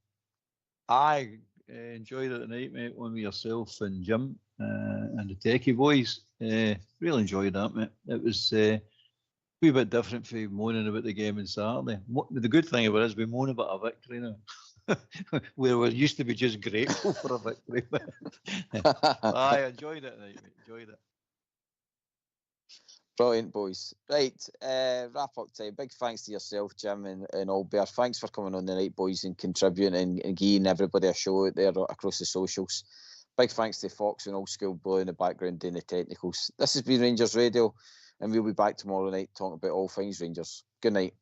I enjoyed it tonight, mate, with yourself and Jim and the Techie boys. Really enjoyed that, mate. It was a wee bit different from moaning about the game on Saturday. The good thing about it is we moan about a victory now. Where we used to be just grateful for a victory. I enjoyed it tonight, mate. Enjoyed it. Brilliant, boys. Right, wrap up time. Big thanks to yourself, Jim and Old Bear. Thanks for coming on the night, boys, and contributing and giving everybody a show out there across the socials. Big thanks to Fox and Old School Blue in the background doing the technicals. This has been Rangers Radio, and we'll be back tomorrow night talking about all things Rangers. Good night.